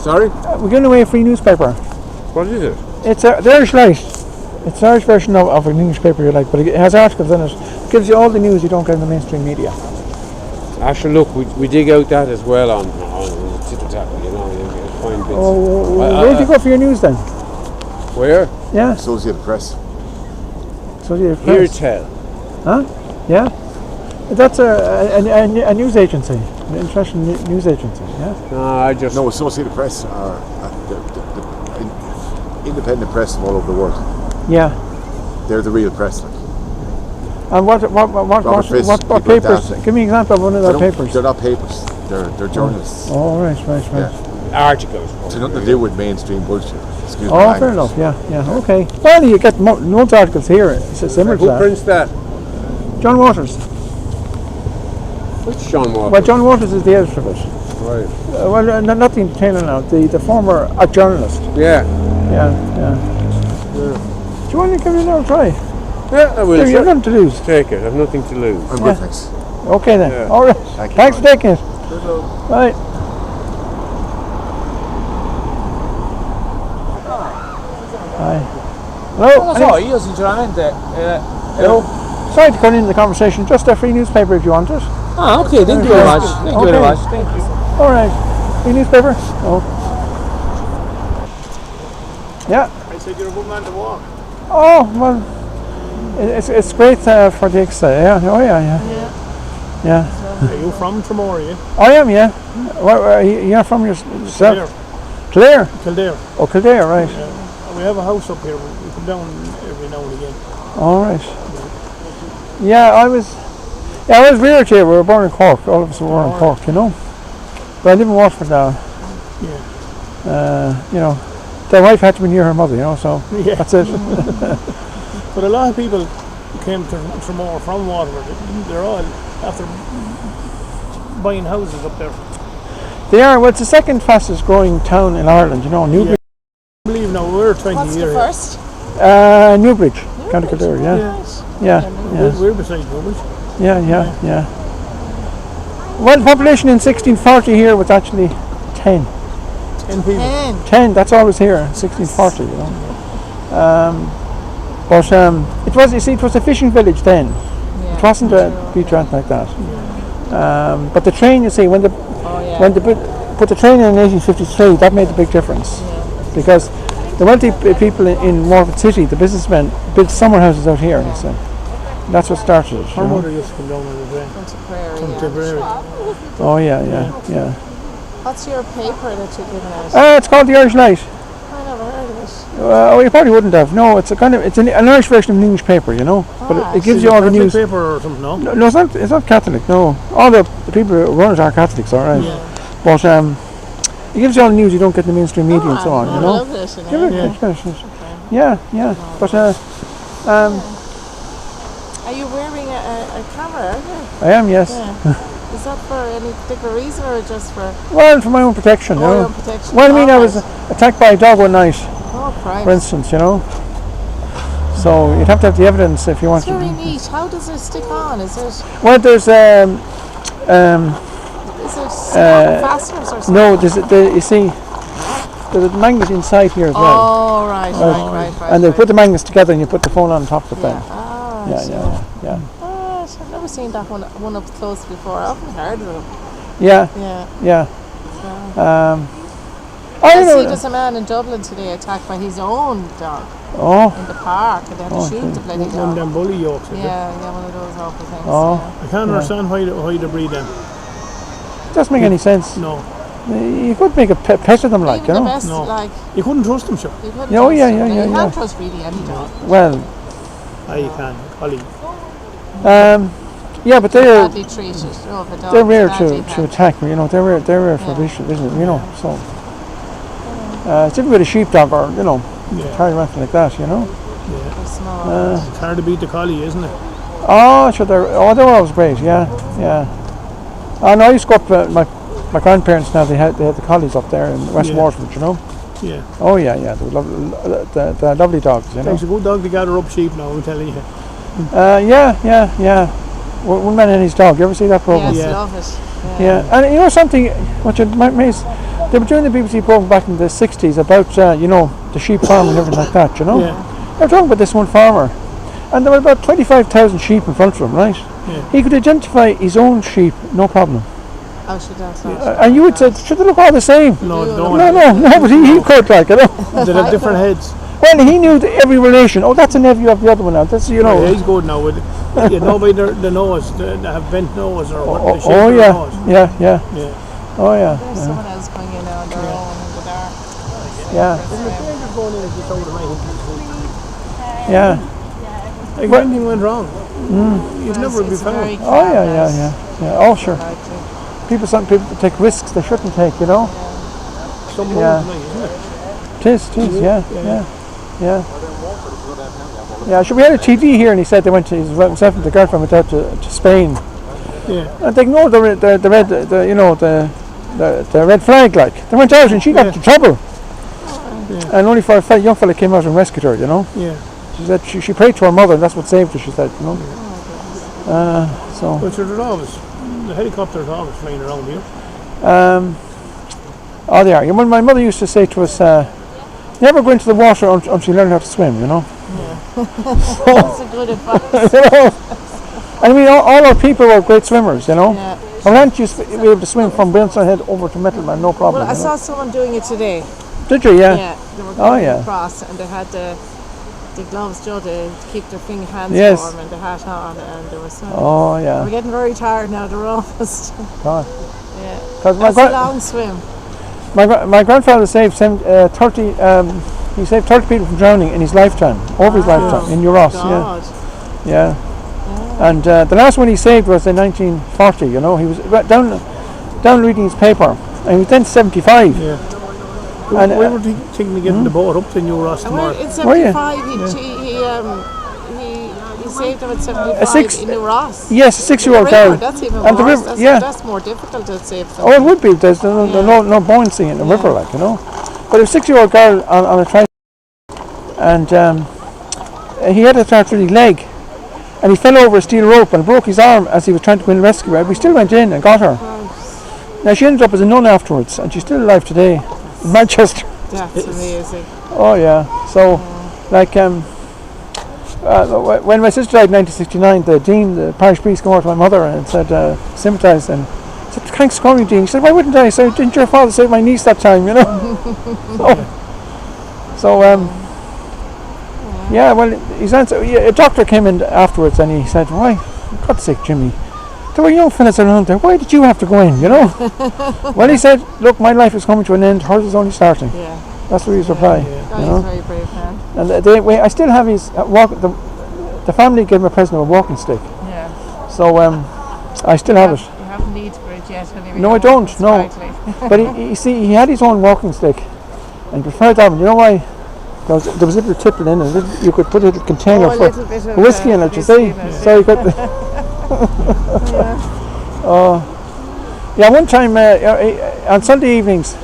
Sorry? We're giving away a free newspaper. What is it? It's the Irish Light. It's the Irish version of an English paper you like, but it has articles in it. It gives you all the news you don't get in the mainstream media. Actually, look, we dig out that as well on Tittle, you know, you find bits. Oh, where do you go for your news then? Where? Yeah. Associated Press. Associated Here Press. tell. Huh? Yeah. That's a news agency, an international news agency. Yeah. No, Associated Press are the independent press from all over the world. Yeah. They're the real press. Like. And what papers? Like Give me an example of one of their papers. They're not papers. They're journalists. Oh, right. Yeah. Articles. It's nothing to do with mainstream bullshit. Excuse me. Oh, fair enough. Yeah. Okay. Well, you get most articles here. It's similar to Who that. prints that? John Waters. Which John Walker? Well, John Waters is the editor of it. Right. Not the entertainer now. The former journalist. Yeah. Yeah. Do you want to give it another try? Yeah, I will. You have nothing to lose. Take it. I've nothing to lose. I'm good, thanks. Okay then. Yeah. All right. Thanks for taking it. Good luck. Right. Hi. Hello. Hello. Sorry to cut into the conversation. Just a free newspaper if you want it. Ah, okay, thank you very much. Thank you very Okay. much. Thank you. All right. Free newspaper? Oh. Yeah. I said you're a good man to walk. Oh, well, it's great for the exercise. Yeah. Oh, yeah. Are you from Tramore, are you? I am, yeah. You're from yourself? Kildare. Kildare. Oh, Kildare, right. We have a house up here. We come down every now and again. All right. Yeah, I was reared here. We were born in Cork. All of us were born in Cork, you know. But I live in Waterford now. Yeah. You know, their wife had to be near her mother, you know, so Yeah. that's it. But a lot of people came to Tramore from Waterford. They're all after buying houses up there. They are. Well, it's the second fastest growing town in Ireland, you know, Newbridge. I believe now we're 20 What's the years. first? Newbridge, County Kildare, yeah. We're beside Newbridge. Yeah. Well, the population in 1640 here was actually 10. 10 people. 10, that's always here, 1640, you know. But it was a fishing village then. It wasn't a beach or anything like that. But the train, you see, when they put the train in 1853, that made a big difference. Because the wealthy people in Waterford City, the businessmen, built summer houses out here, you see. That's what started it. Our mother used to come down on the train. From Tipperary. Oh, yeah. What's your paper that you're giving out? It's called the Irish Light. I never heard of it. You probably wouldn't have. No, it's an Irish version of an English paper, you know. But it gives you all the news. Paper or something, no? No, it's not Catholic. No, all the people who run it are Catholics, all right. Yeah. But it gives you all the news you don't get in the mainstream media and so on, you know. I love this. Yeah. But are you wearing a camera? Are you? I am, yes. Yeah. Is that for any particular reason or just for? Well, for my own protection, you know. Your own protection. Well, I mean, I was attacked by a dog one night, Oh, Christ. for instance, you know. So you'd have to have the evidence if you want It's to. very neat. How does it stick on? Is it Well, there's fasteners or something? no, you see, there's a magnet inside here as well. Oh, right. And they put the magnets together and you put the phone on top of it then. Yeah. Oh, I've never seen that one up close before. I haven't heard of them. Yeah. I see know. there's a man in Dublin today attacked by his own dog in the park, and they had to shoot the bloody One of dog. them bully yokes, is it? Yeah, one of those awful things. Oh. I can't understand why they breed them. Doesn't make any sense. No. You could make a pet of them, like, Even you the know. best, like, You couldn't trust them, sure. you couldn't Yeah, oh, trust yeah, them. yeah, You yeah, can't yeah. trust really any dog. Well, You can, Collie. yeah, but they're Badly treated. Oh, if a dog they're is rare badly to attack me, you know. They're rare for vicious, isn't it? You know, so it's different with a sheepdog or, you know, carry around like that, you know. they're small. It's hard to beat the Collie, isn't it? Oh, sure, they're always great, yeah. I know I used to go up, my grandparents now, they had the collies up there in West Waterford, you know. Yeah. Oh yeah, they were they're lovely dogs, you know. It's a good dog to gather up sheep now, I'm telling you. Yeah. One Man and His Dog. You ever see that program? Yes, love it. Yeah, and you know something, what you might miss, they were doing the BBC program back in the 60s about, you know, the sheep farm and everything like that, you know. Yeah. They were talking about this one farmer, and there were about 25,000 sheep in front of him, right? Yeah. He could identify his own sheep, no problem. Oh, she does. And you would say, should they look all the same? No, No, but he could, like, you know. They have different heads. Well, he knew every relation. Oh, that's a nephew of the other one now. That's, you know. Yeah, he's good now with it. You know by the nose, they have bent nose or what, the shape Oh, of yeah. the nose. Yeah. Oh, yeah. There's someone else going in on their own in the dark. Yeah. Like if anything went wrong, you'd never be found. Oh, yeah. Oh, sure. Some people take risks they shouldn't take, you know. Some isn't it? It is, yeah. Yeah, sure, we had a TD here and he said they went to, himself and the girlfriend went out to Spain. Yeah. And they ignored the red flag, like. They went out and she got into trouble. Yeah. And only for a young fella came out and rescued her, you know. Yeah. She said she prayed to her mother and that's what saved her, she said, you know. But there's always, the helicopters are always flying around here. Oh, they are. When my mother used to say to us, never go into the water until you learn how to swim, you know. That's a good advice. You know? I mean, all our people were great swimmers, you know. Yeah. Our aunt used to be able to swim from Brimstone Head over to Middleman, no problem. Well, I saw someone doing it today. Did you? Yeah. Yeah, they were going across and they had the gloves, Joe, to keep their hands warm and the hat on, and they were swimming. Oh, yeah. We're getting very tired now. They're almost. God. Yeah. That's a long swim. My grandfather saved 30. He saved 30 people from drowning in his lifetime, over his lifetime, in Ross. Yeah. And the last one he saved was in 1940. You know, he was down reading his paper, and he was then 75. Yeah. And we were thinking of getting the boat up to New Ross tomorrow. In 75, he saved them at 75 in New Ross. Yes, a 6-year-old girl. That's even and worse. The river, that's more difficult to save them. Oh, it would be. There's no buoyancy in the river, like, you know. But a 6-year-old girl on a tricycle, and he had a arthritic leg, and he fell over a steel rope and broke his arm as he was trying to go and rescue her. We still went in and got her. Now she ended up as a nun afterwards, and she's still alive today in Manchester. That's amazing. Oh yeah. So, like when my sister died in 1969, the parish priest came over to my mother and said, sympathised, and said, "Thanks for coming, Dean." She said, "Why wouldn't I?" So didn't your father save my niece that time, you know? Yeah, well, his answer, a doctor came in afterwards and he said, "Why, for God's sake, Jimmy, there were young fellas around there, why did you have to go in, you know?" Well, he said, "Look, my life is coming to an end, hers is only starting." Yeah. That's what his reply. You know? He's very brave man. And I still have his the family gave him a present of a walking stick. Yeah. So I still have it. You haven't need for it yet. No, I don't. No. But he had his own walking stick, and he preferred that one. You know why? There was a little tipple in it. You could put a little container for whiskey in it. You see? So you could. One time on Sunday evenings,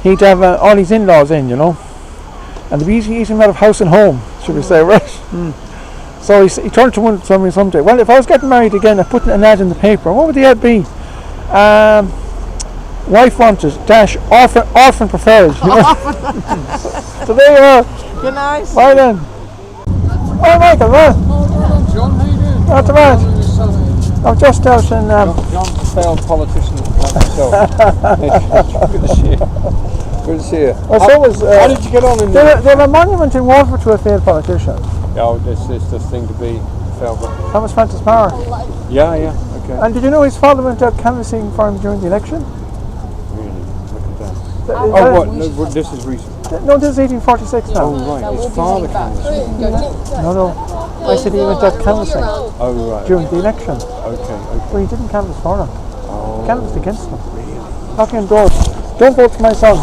he'd have all his in-laws in, you know, and they'd be eating him out of house and home, should we say, right? So he turned to somebody someday. Well, if I was getting married again, I'd put an ad in the paper. What would the ad be? Wife wanted - orphan preferred. You know? So there you are. Good night. Bye then. Hi Michael, what? John, how you doing? Not too bad. I'm just out in... John's a failed politician like myself. Good to see you. Good to see you. How did you get on in They have a monument in Waterford to a failed politician. Oh, this is the thing to be failed. Thomas Francis Power. Yeah, okay. And did you know his father went out canvassing for him during the election? Really? Oh, what? No, this is recent. No, this is 1846 now. Oh, right. His father canvassed. No. I said he went out canvassing. Oh, right. During the election. Okay. Well, he didn't canvass for them. Oh. He canvassed against them. Knocking on doors. Don't vote for my son.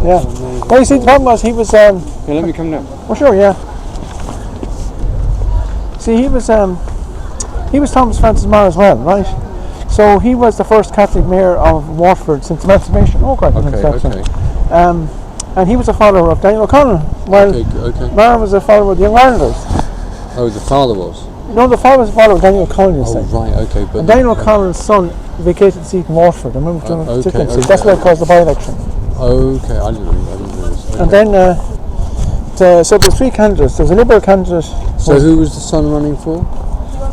Yeah. Well, you see, the problem was he was. Yeah, let me come down. Oh, sure, yeah. See, he was Thomas Francis Meagher as well, right? So he was the first Catholic mayor of Waterford since emancipation. Oh, God, Okay. and he was a follower of Daniel O'Connell, while Meagher was a follower of the Young Irelanders. Oh, the father was? No, the father was a follower of Daniel O'Connell, you say. Right, okay. But and Daniel O'Connell's son vacated the seat in Waterford and moved to a constituency. That's why it caused the by-election. Okay, I didn't know this. Okay. And then, so there's three candidates. There's a Liberal candidate. So who was the son running for?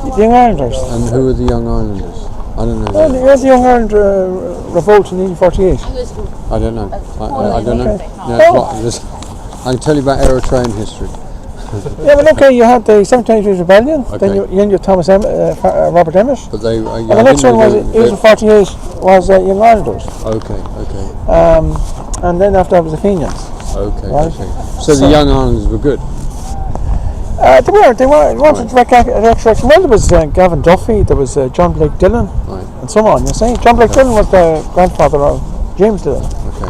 The Young Irelanders. And who are the Young Islanders? I don't know. Well, the Young Ireland revolt in 1848. I don't know. I don't know. Okay. I can tell you about Eritrean history. Yeah, but okay, you had the 1783 rebellion. Okay. Then you had Thomas Robert Emmett. But they. And the next one was 1848 was Young Islanders. Okay. And then after that was the Fenians. Okay. Right? Okay. So the Young Islanders were good. They wanted direct election. Well, there was Gavin Duffy, there was John Blake Dillon, and so on. You see, John Blake Dillon was the grandfather of James Dillon. Okay.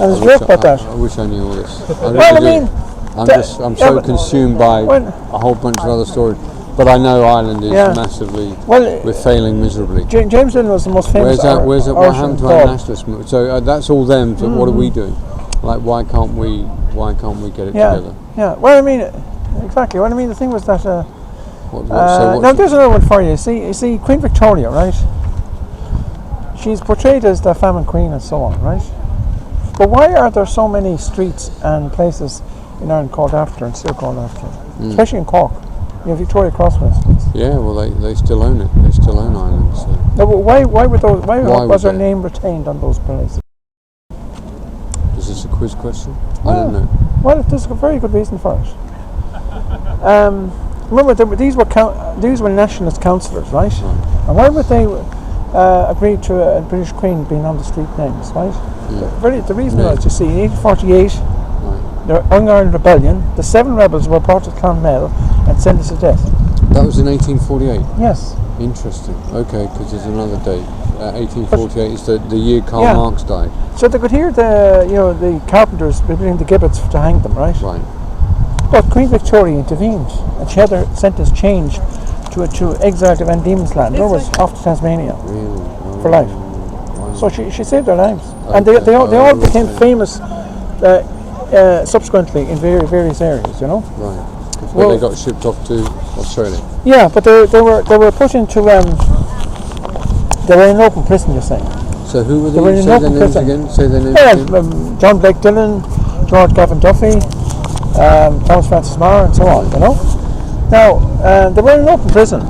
And there's a joke about that. I wish I knew all this. I'm so consumed by a whole bunch of other stories. But I know Ireland is massively, we're failing miserably. James Dillon was the most famous. Where's that? What happened to our nationalism? So that's all them. So what are we doing? Like, why can't we get it together? Yeah. Well, I mean, exactly. Well, I mean, the thing was that. Now there's another one for you. You see, Queen Victoria, right? She's portrayed as the famine queen and so on, right? But why are there so many streets and places in Ireland called after her and still called after her? Especially in Cork. You know, Victoria Cross, for instance. Yeah, well, they still own it. They still own Ireland. So. No, but why was her name retained on those places? Is this a quiz question? I don't know. Well, there's a very good reason for it. Remember, these were nationalist councillors, right? And why would they agree to a British Queen being on the street names, right? The reason was, you see, in 1848, the Young Ireland Rebellion, the 7 rebels were brought to Clonmel and sentenced to death. That was in 1848? Yes. Interesting. Okay, because there's another date. 1848 is the year Karl Marx died. So they could hear the carpenters bringing the gibbets to hang them, right? Right. But Queen Victoria intervened, and she had her sentence changed to exile to Van Diemen's Land, or was off to Tasmania for life. Wow. So she saved their lives, and they all became famous subsequently in various areas, you know. Right. Well, they got shipped off to Australia. Yeah, but they were put into they were in open prison, you're saying. So who were they? They were in Say their open names prison. again. Say their names again. John Blake Dillon, George Gavin Duffy, Thomas Francis Meagher, and so on, you know. Now, they were in an open prison,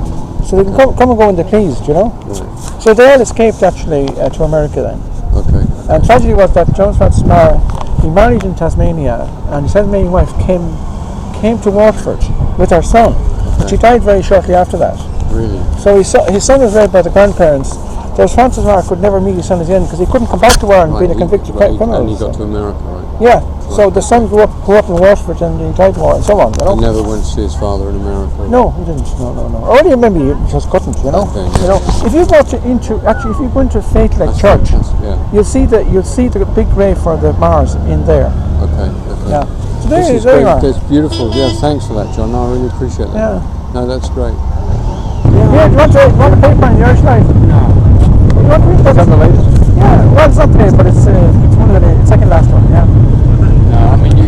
so they can come and go when they pleased, you know. Right. So they all escaped, actually, to America then. Okay. And tragedy was that Thomas Francis Meagher, he married in Tasmania, and his Tasmanian wife came to Waterford with her son. Okay. She died very shortly after that. Really? So his son was raised by the grandparents. Whereas Francis Meagher could never meet his son at the end because he couldn't come back to Ireland being a convicted criminal. And he got to America, right? Yeah. So the son grew up in Waterford and he died and so on. You know? He never went to see his father in America. No, he didn't. No. Or only maybe he just couldn't. You know. Okay, You know, if you go if you go into a Faith like church, you'll see the big grave for the Meaghers in there. Okay. Yeah. So this is there great. you are. That's beautiful. Yeah, thanks for that, John. I really appreciate that. Yeah. No, that's great. Yeah. Do you want a paper on the Irish Life? No. You want to read that? Is that the latest? Yeah. Well, it's not today, but it's one of the second last one. Yeah. No, I mean you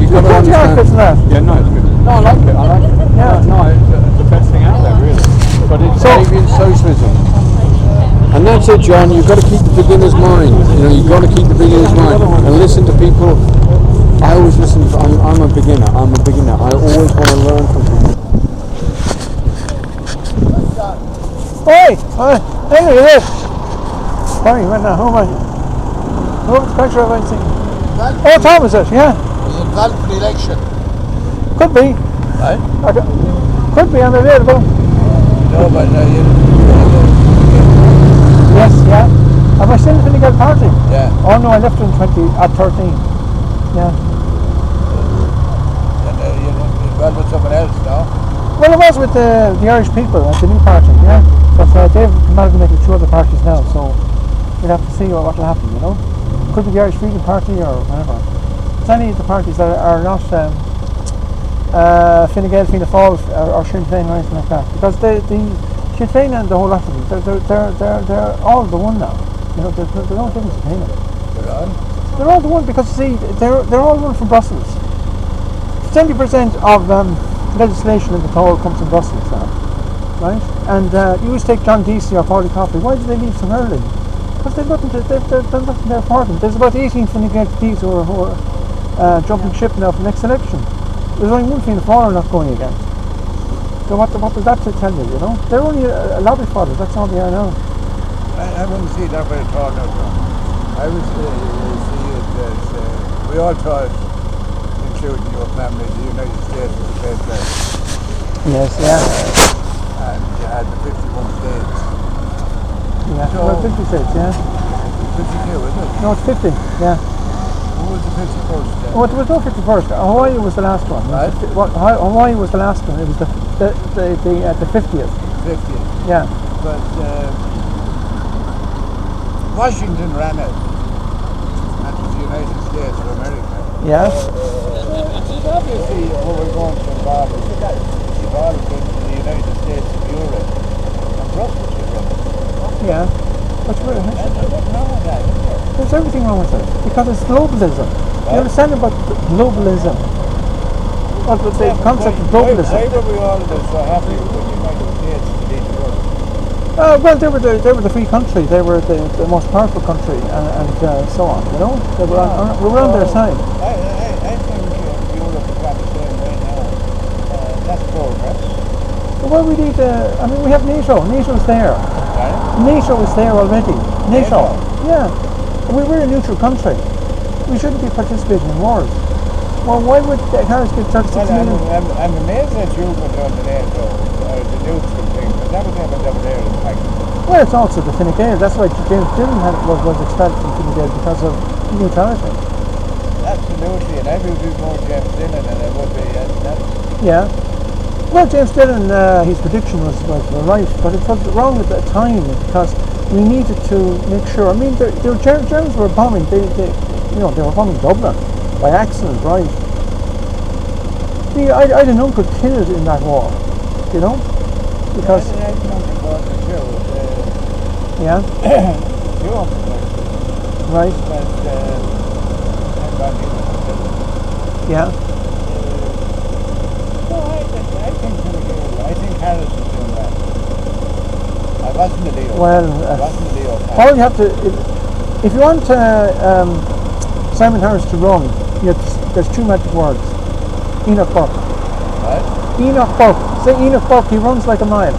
got to understand. Yeah, no, it's good. No, I like it. Yeah. No, it's the best thing out there, really. But it's Fabian socialism. And that's it, John. You've got to keep the beginner's mind. You know, you've got to keep the beginner's mind and listen to people. I always listen. I'm a beginner. I always want to learn from people. Hey, hey, look at this. Sorry, where now? Who am I? Oh, it's picture of anything. Oh, Tom, is it? Yeah. Was it valid for the election? Could be. Right? Could be unavailable. No, but Yes, yeah. Am I still in the Fine Gael party? Yeah. Oh no, I left in 13. Yeah. And you're involved with someone else now? Well, I was with the Irish people at the new party, yeah. But they've amalgamated two other parties now, so we'll have to see what will happen, you know. Could be the Irish Freedom Party or whatever. It's any of the parties that are not Fine Gael, Fianna Fáil or Sinn Féin or anything like that. Because the Sinn Féin and the whole lot of them, they're all the one now. You know, there's no difference between them. They're all the one because, see, they're all one from Brussels. 70% of legislation in the Tower comes from Brussels now, right? And you always take John Deasy or Pauli Coffey. Why did they leave so early? Because they've nothing there for them. There's about 18 Fine Gael MPs who are jumping ship now for the next election. There's only one Fianna Fáil not going again. So what does that tell you, you know? They're only a lobby fodder, that's all they are now. I wouldn't see that way at all now. I would see it as, we all thought, including your family, the United States was a great place. Yes, yeah. And you had the 51 states. Yeah, So, well, 50 states, yeah. 52, isn't it? No, it's 50, yeah. Who was the 51st then? Oh, there was no 51st. Hawaii was the last one. Right. Hawaii was the last one. It was the 50th. 50th. Yeah. But Washington ran it. That was the United States of America. Yes. It's obviously what we're going to involve is evolved into the United States of Europe. And Brussels should run it. Yeah. What's wrong with that? There's everything wrong with it. Because it's globalism. You understand about globalism? What with the concept of globalism? Why were we all so happy with the United States to lead the world? Well, they were the free country. They were the most powerful country, and so on. You know, they were on their side. I think Europe is got the same way now. That's progress. Well, we need. I mean, we have NATO. NATO's there. Right? NATO is there already. NATO. Yeah. We're a neutral country. We shouldn't be participating in wars. Well, why would Harris give 36 million? I'm amazed that you went on to NATO, the neutral thing, but that was never there in fact. Well, it's also the Fine Gael. That's why James Dillon was expelled from Fine Gael because of neutrality. Absolutely, and I would be more James Dillon than I would be that. Yeah. Well, James Dillon, his prediction was right, but it was wrong at the time because we needed to make sure. I mean, the Germans were bombing. They were bombing Dublin by accident, right? See, I had an uncle killed in that war, you know, because. I had an uncle killed. Yeah. Two uncles. Right. Yeah. I think Harris is doing that. I wasn't a Leo. Well, all you have to, if you want Simon Harris to run, there's two magic words. Enoch Burke. What? Enoch Burke. Say Enoch Burke, he runs like a mile.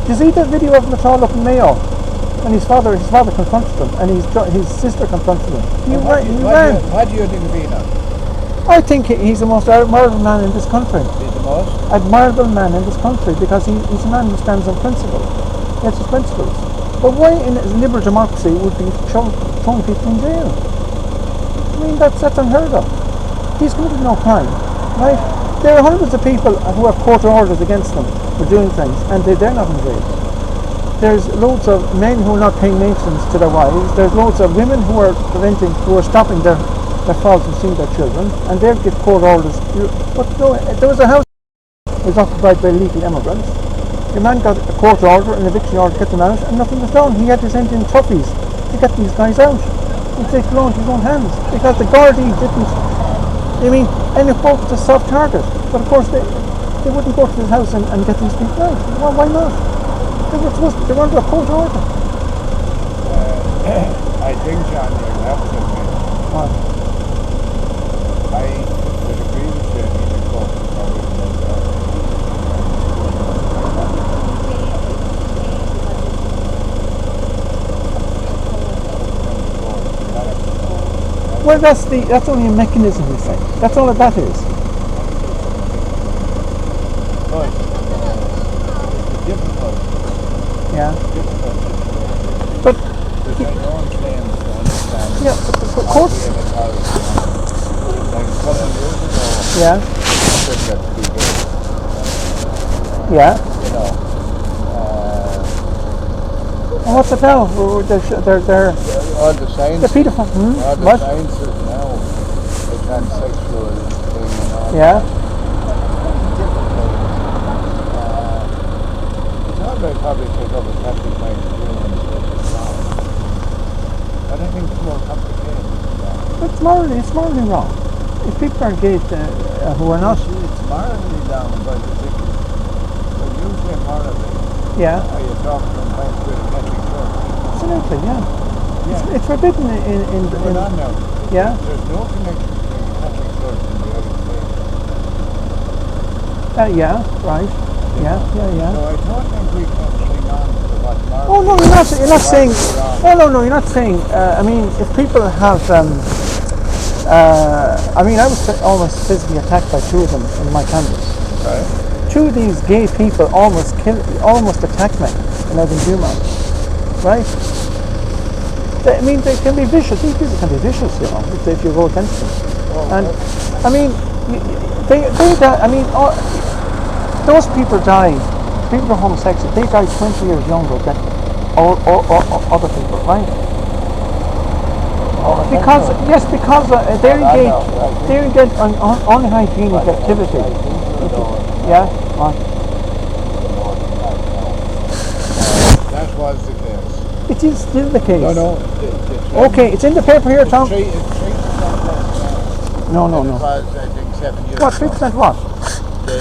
Did you see the video of him at all up in Mayo? And his father confronted him, and his sister confronted him. He ran. What do you think of Enoch? I think he's the most admirable man in this country. He's the most? Admirable man in this country because he's a man who stands on principle. He has his principles. But why in a liberal democracy would be throwing people in jail? I mean, that's unheard of. He's committed no crime, right? There are hundreds of people who have court orders against them for doing things, and they're not in jail. There's loads of men who are not paying maintenance to their wives. There's loads of women who are stopping their fathers from seeing their children, and they'll get court orders. But no, there was a house that was occupied by illegal immigrants. The man got a court order, an eviction order to get them out, and nothing was done. He had to send in toughies to get these guys out. He takes the law into his own hands because the Gardaí didn't. I mean, and it was a soft target, but of course they wouldn't go to his house and get these people out. Well, why not? They were under a court order. I think, John, you're absolutely right. I would agree with you in the court Well, that's only a mechanism, you say. That's all that is. It's difficult. Yeah. Difficult. But own claims to understand. Yeah, of course. Like a couple of years ago, Yeah. I said that to be gay. Yeah. You know. And what's it now? They're all the signs. they're pedophile. All the What? signs is now the transsexual thing and all Yeah. that. It's all right probably take up a Catholic point of view and say it's wrong. But I think it's more complicated. It's morally wrong. If people are gay who are not. It's morally down, but when you say morally, Yeah. are you talking from point to the Catholic Church? Absolutely, yeah. Yeah. It's forbidden in Hold on now. Yeah. There's no connection between the Catholic Church and the other faith. Yeah, right. Yeah. So I don't think we can cling on to what morally. Oh no, you're not saying. wrong. Oh no, you're not saying. I mean, if people have. I mean, I was almost physically attacked by two of them in my campus. Right. Two of these gay people almost attacked me when I was in Dumont. Right? I mean, they can be vicious. These people can be vicious, you know, if you go against them. And I mean, they die. I mean, those people die. People are homosexual. They die 20 years younger than or other people, right? Because they're engaged on unhygienic activity. Yeah. Right. That was the case. It is still the case. No. Okay, it's in the paper here, Tom. It's 3% No. It was, I think, 7 years What, ago. 3% what? The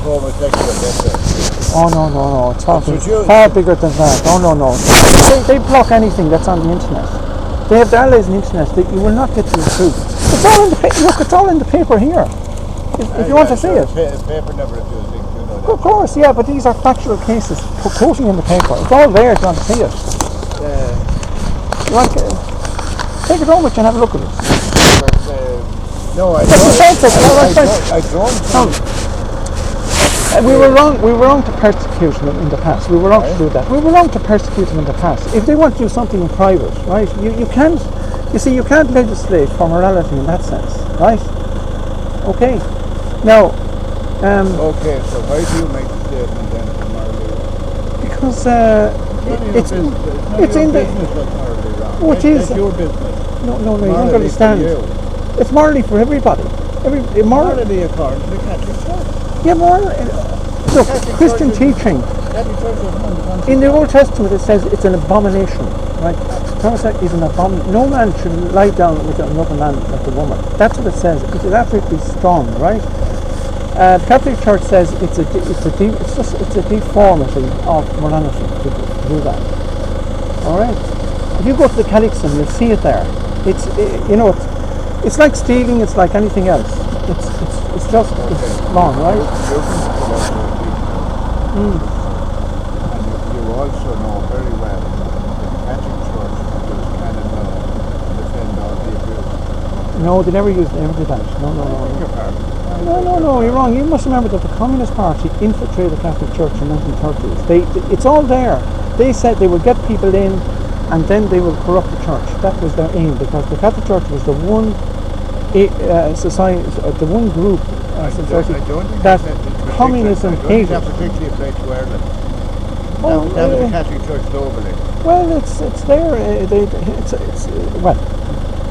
homosexual death. Oh, no. It's far It's bigger than that. No. They block anything that's on the internet. They have dialogues on the internet that you will not get to the truth. It's all in the look, it's all in the paper here. If you want to see it. Paper never refused things, you know that. Of course, yeah, but these are factual cases quoting in the paper. It's all there if you want to see it. You want to take it home with you and have a look at it. No, I don't. We were wrong to persecute them in the past. We were wrong to do that. We were wrong to persecute them in the past. If they want to do something in private, right, you can't legislate for morality in that sense, right? Okay. Now, okay, so why do you make the statement then for morally wrong? Because it's in the business what's morally wrong. Which is your business. No, you don't understand. It's morally for everybody. Morally according to the Catholic Church. Yeah, look, Christian teaching. In the Old Testament it says it's an abomination, right? Homicide is an abomination. No man should lie down with another man like a woman. That's what it says. It is absolutely strong, right? The Catholic Church says it's a deformity of morality to do that. All right. If you go to the Catechism, you'll see it there. It's like stealing. It's like anything else. It's wrong, right? And you also know very well that the Catholic Church was Canada defend all the abuse. No, they never did that. No, you're wrong. You must remember that the Communist Party infiltrated the Catholic Church in the 1930s. It's all there. They said they would get people in and then they would corrupt the church. That was their aim, because the Catholic Church was the one society, the one group society that communism hated. That particularly applied to Ireland. That was the Catholic Church globally. Well, it's there. Well,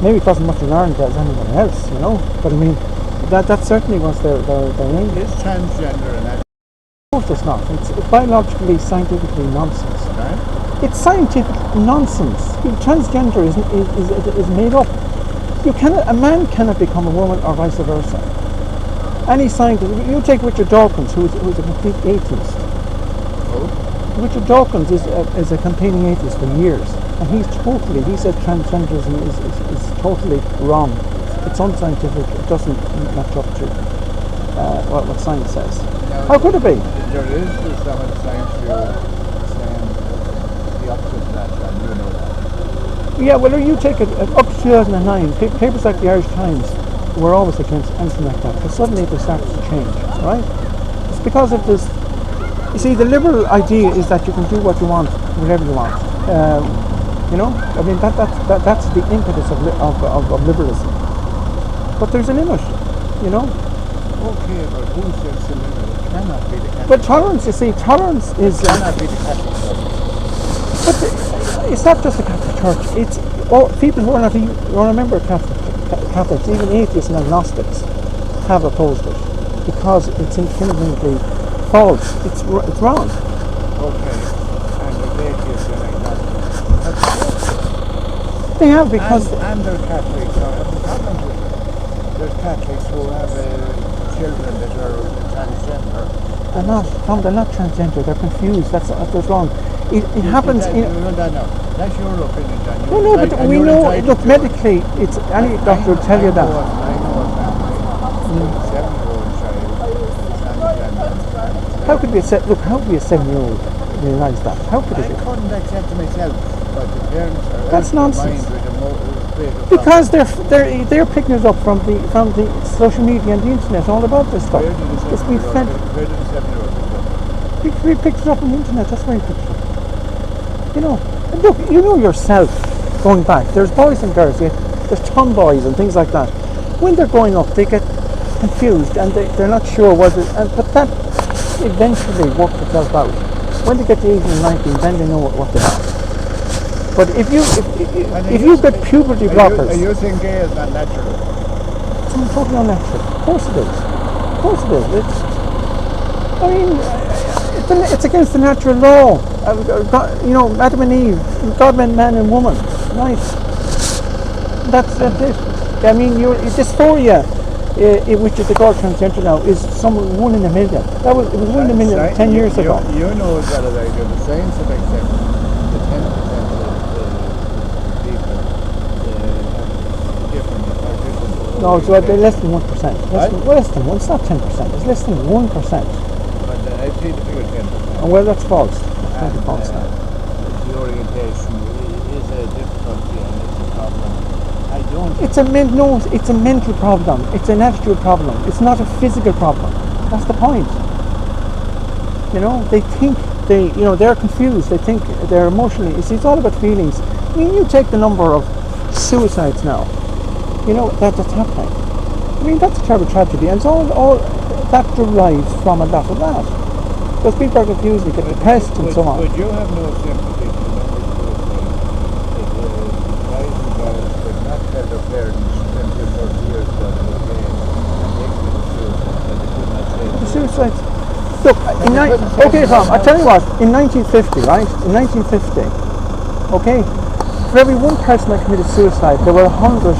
maybe it wasn't much in Ireland as anyone else, you know. But I mean, that certainly was their aim. Is transgender and that? Of course, it's not. It's biologically, scientifically nonsense. Right? It's scientific nonsense. Transgender is made up. A man cannot become a woman or vice versa. Any scientist, you take Richard Dawkins, who's a complete atheist. Oh. Richard Dawkins is a campaigning atheist for years, and he said transgenderism is totally wrong. It's unscientific. It doesn't match up to what science says. How could it be? There is some of the science view saying the opposite of that, and you know that. Yeah, well, you take it up to 2009, papers like the Irish Times were always against anything like that, but suddenly they started to change, right? It's because of this. You see, the liberal idea is that you can do what you want, whatever you want. You know, I mean that's the impetus of liberalism. But there's a limit, you know. Okay, but who says the limit? It cannot be the Catholic. But tolerance, you see, tolerance is. It cannot be the Catholic Church. But it's not just the Catholic Church. It's all people who are not a member of Catholics, even atheists and agnostics, have opposed it because it's infinitely false. It's wrong. Okay, and the atheists and agnostics. They have because and they're Catholics. So have the problem with it. There's Catholics who have children that are transgender. They're not transgender. They're confused. That's wrong. It happens in. No. That's your opinion, Dan. No, but we know. Look, medically, it's any doctor will tell you that. I know a family, 7-year-old child, transgender. How could be a 7-year-old realise that? How could it be? I couldn't accept it myself, but the parents are. That's nonsense. With because they're picking it up from the social media and the internet, all about this stuff. It's been fed. Where did the 7-year-old pick it up? We picked it up on the internet. That's where he picked it up. You know, and look, you know yourself. Going back, there's boys and girls. There's tomboys and things like that. When they're growing up, they get confused and they're not sure what it. But that eventually works itself out. When they get to 18 and 19, then they know what they are. But if you get puberty blockers, are you saying gay is not natural? It's totally unnatural. Of course it is. Of course it is. It's against the natural law. God, you know, Adam and Eve, God made man and woman. Right. That's it. I mean, dysphoria, which is the called transgender now, is 1 in a million. It was 1 in a million 10 years ago. You know as well as I do. The science have accepted the 10% of people different. No, so they're less than 1%. Less than 1. It's not 10%. It's less than 1%. But I see the figure 10%. Well, that's false. That's false now. The orientation is a difficulty and it's a problem. I don't. It's a mental problem. It's an attitude problem. It's not a physical problem. That's the point. You know, they think they're confused. They think they're emotionally. You see, it's all about feelings. I mean, you take the number of suicides now. You know that's happening. I mean, that's a terrible tragedy, and it's all that derives from a lot of that. Because people are confused, they get depressed and so on. But you have no sympathy for the number of suicides that guys and girls did not tell their parents 20 or 30 years that they were gay and they committed suicide and they could not say The suicides. Look, okay, Tom, I tell you what, in 1950, right? In 1950, okay, for every one person that committed suicide, there were 100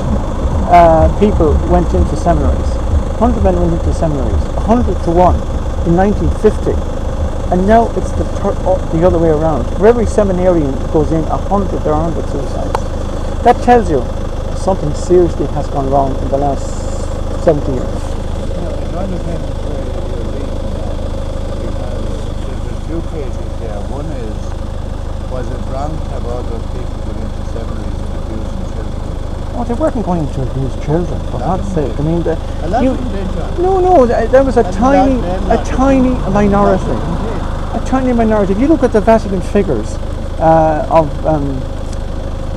people went into seminaries. 100 men went into seminaries. 100 to 1 in 1950. And now it's the other way around. For every seminarian that goes in, 100 suicides. That tells you something seriously has gone wrong in the last 70 years. It all depends where you're reading that, because there's 2 cases there. One is, was it wrong to have all those people go into seminaries and abusing children? Oh, they weren't going to abuse children, for God's sake. I mean, a lot of them did, John. No, there was a tiny minority. A tiny minority. If you look at the Vatican figures of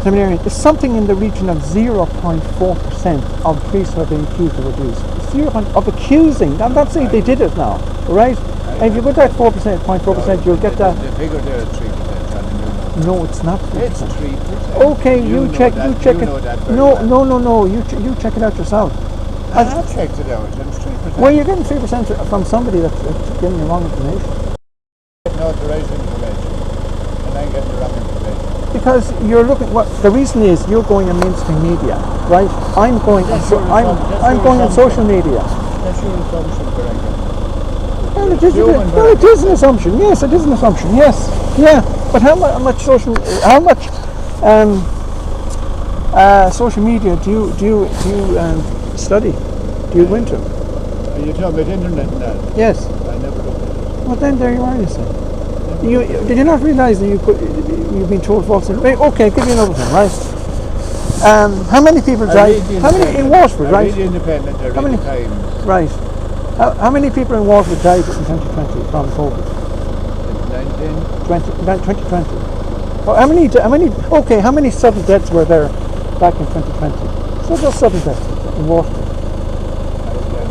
seminarians, it's something in the region of 0.4% of priests who are being accused of abuse. 0.4% of accusing. I'm not saying they did it now, right? And if you go to that 0.4%, you'll get that. The figure there is 3%. No, it's not 3%. It's 3%. Okay, you check it. No. You check it out yourself. I have checked it out. It's 3%. Well, you're getting 3% from somebody that's giving you wrong information. Not the right information, and I'm getting the wrong information. Because you're looking. The reason is you're going in mainstream media, right? I'm going on social media. That's your assumption, correct? Well, it is an assumption. Yes, it is an assumption. Yes, yeah. But how much social media do you study? Do you go into? Are you talking about internet and that? Yes. I never looked at it. Well, then there you are. You see. Did you not realise that you've been told false information? Okay, I'll give you another thing, right? How many people died? How many in Waterford, right? Independent. How many? Times. Right. How many people in Waterford died in 2020 from COVID? 2020. Well, how many sudden deaths were there back in 2020? So just sudden deaths in water. I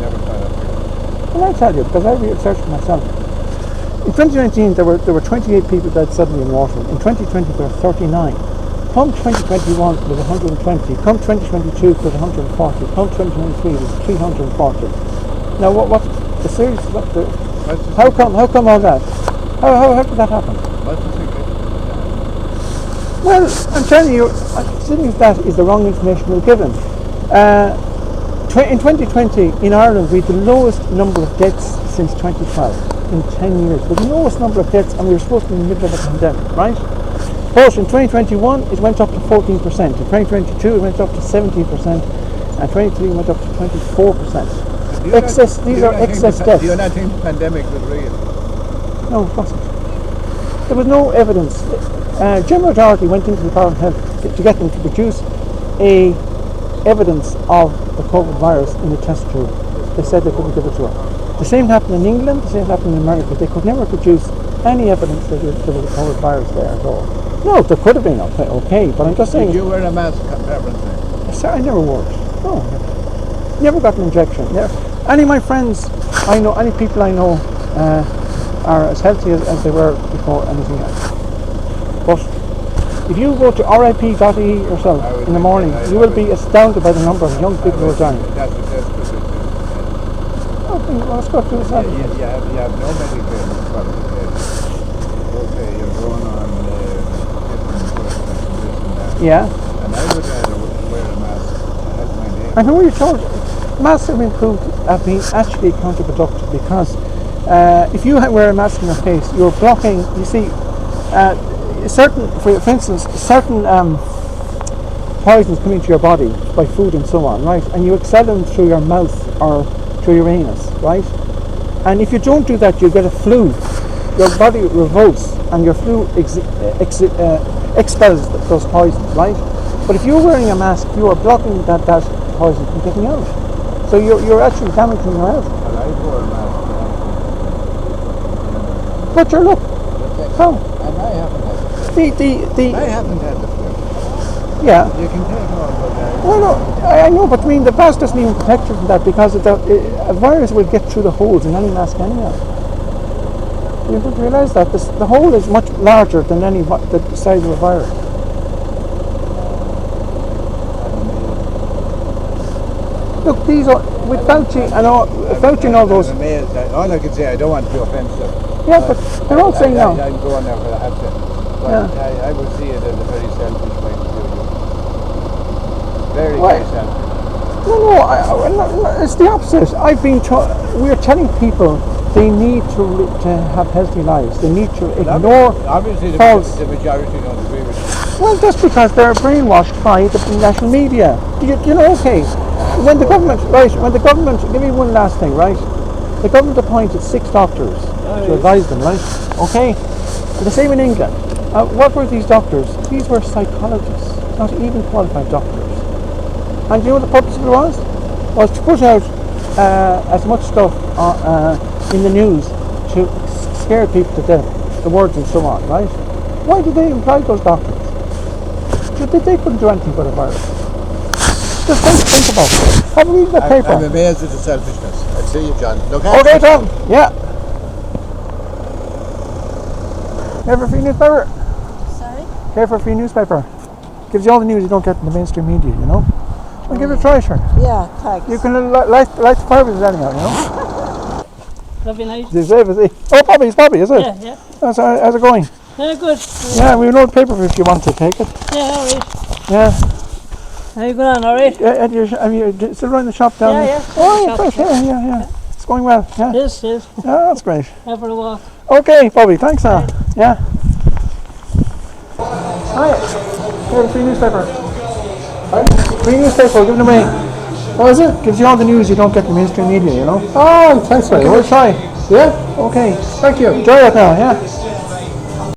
never thought of it. Well, I'll tell you, because I researched it myself. In 2019, there were 28 people died suddenly in water. In 2020, there were 39. Come 2021, there was 120. Come 2022, there was 140. Come 2023, there was 340. Now, what's the series? How come all that? How did that happen? Well, I'm telling you, I think that is the wrong information we're given. In 2020, in Ireland, we had the lowest number of deaths since 2012. In 10 years. The lowest number of deaths, and we were supposed to be in the middle of a pandemic, right? But in 2021, it went up to 14%. In 2022, it went up to 17%. And 23 went up to 24%. These are excess deaths. Do you not think the pandemic was real? No, it wasn't. There was no evidence. General Authority went into the Department of Health to get them to produce evidence of the COVID virus in the test tube. They said they couldn't give it to her. The same happened in England, the same happened in America. They could never produce any evidence that there was a COVID virus there at all. No, there could have been, okay, but I'm just saying... Did you wear a mask permanently? Sir, I never wore it. No, never got an injection. Any of my friends I know, any people I know are as healthy as they were before anything else. But if you go to rip.ie yourself in the morning, you will be astounded by the number of young people who are dying. That's what Well, let's go through this. You have no medical qualifications. Okay, you're going on different courses and this and that. Yeah. And I would rather wear a mask. I had my name. And who are you told? Masks have been actually counterproductive because if you wear a mask in your face, you're blocking. You see, for instance, certain poisons come into your body by food and so on, right? And you expel them through your mouth or through your anus, right? And if you don't do that, you get a flu. Your body revolts and your flu expels those poisons, right? But if you're wearing a mask, you are blocking that poison from getting out. So you're actually damaging your health. Well, I wore a mask. But look, how? And I haven't had the flu. I haven't had the flu. Yeah. You can take all of that. Well, no, I know, but I mean, the mask doesn't even protect you from that because a virus will get through the holes in any mask anyhow. You don't realise that the hole is much larger than the size of a virus. Look, these are with Fauci and all those. I'm amazed. All I can say, I don't want to be offensive. Yeah, but they're all saying now. I'm going there for the hat. But yeah. I would see it as a very selfish way to do it. Very selfish. No, it's the opposite. We're telling people they need to have healthy lives. They need to ignore obviously false. The majority don't agree with it. Well, just because they're brainwashed by the national media. You know, okay. When the government, give me one last thing, right? The government appointed 6 doctors to advise them, right? Okay? And the same in England. What were these doctors? These were psychologists, not even qualified doctors. And you know what the purpose of it was? Was to put out as much stuff in the news to scare people to death, the words and so on, right? Why did they employ those doctors? They couldn't do anything but a virus. Just think about it. Have a read the paper. I'm amazed at the selfishness. I see you, John. Look okay, Tom. Yeah. Care for a free newspaper? Sorry? Care for a free newspaper? Gives you all the news you don't get in the mainstream media, you know? Well, give it a try, sure. Yeah, thanks. You can light the fire with it anyhow, you know? Lovely night. Oh, Bobby, it's Bobby, is it? Yeah. How's it going? Yeah, good. Yeah, we know the paper if you want to take it. Yeah, alright. Yeah. How you going on, alright? Yeah, you're still running the shop down there? Yeah. Oh, yeah. It's going well, yeah. Yes. Yeah, that's great. Have for a walk. Okay, Bobby, thanks, Al. Yeah. Hi. Here's a free newspaper. Free newspaper, give it away. What is it? Gives you all the news you don't get in the mainstream media, you know? Oh, thanks very much. Give it a try. Yeah? Okay. Thank you. Enjoy it now, yeah?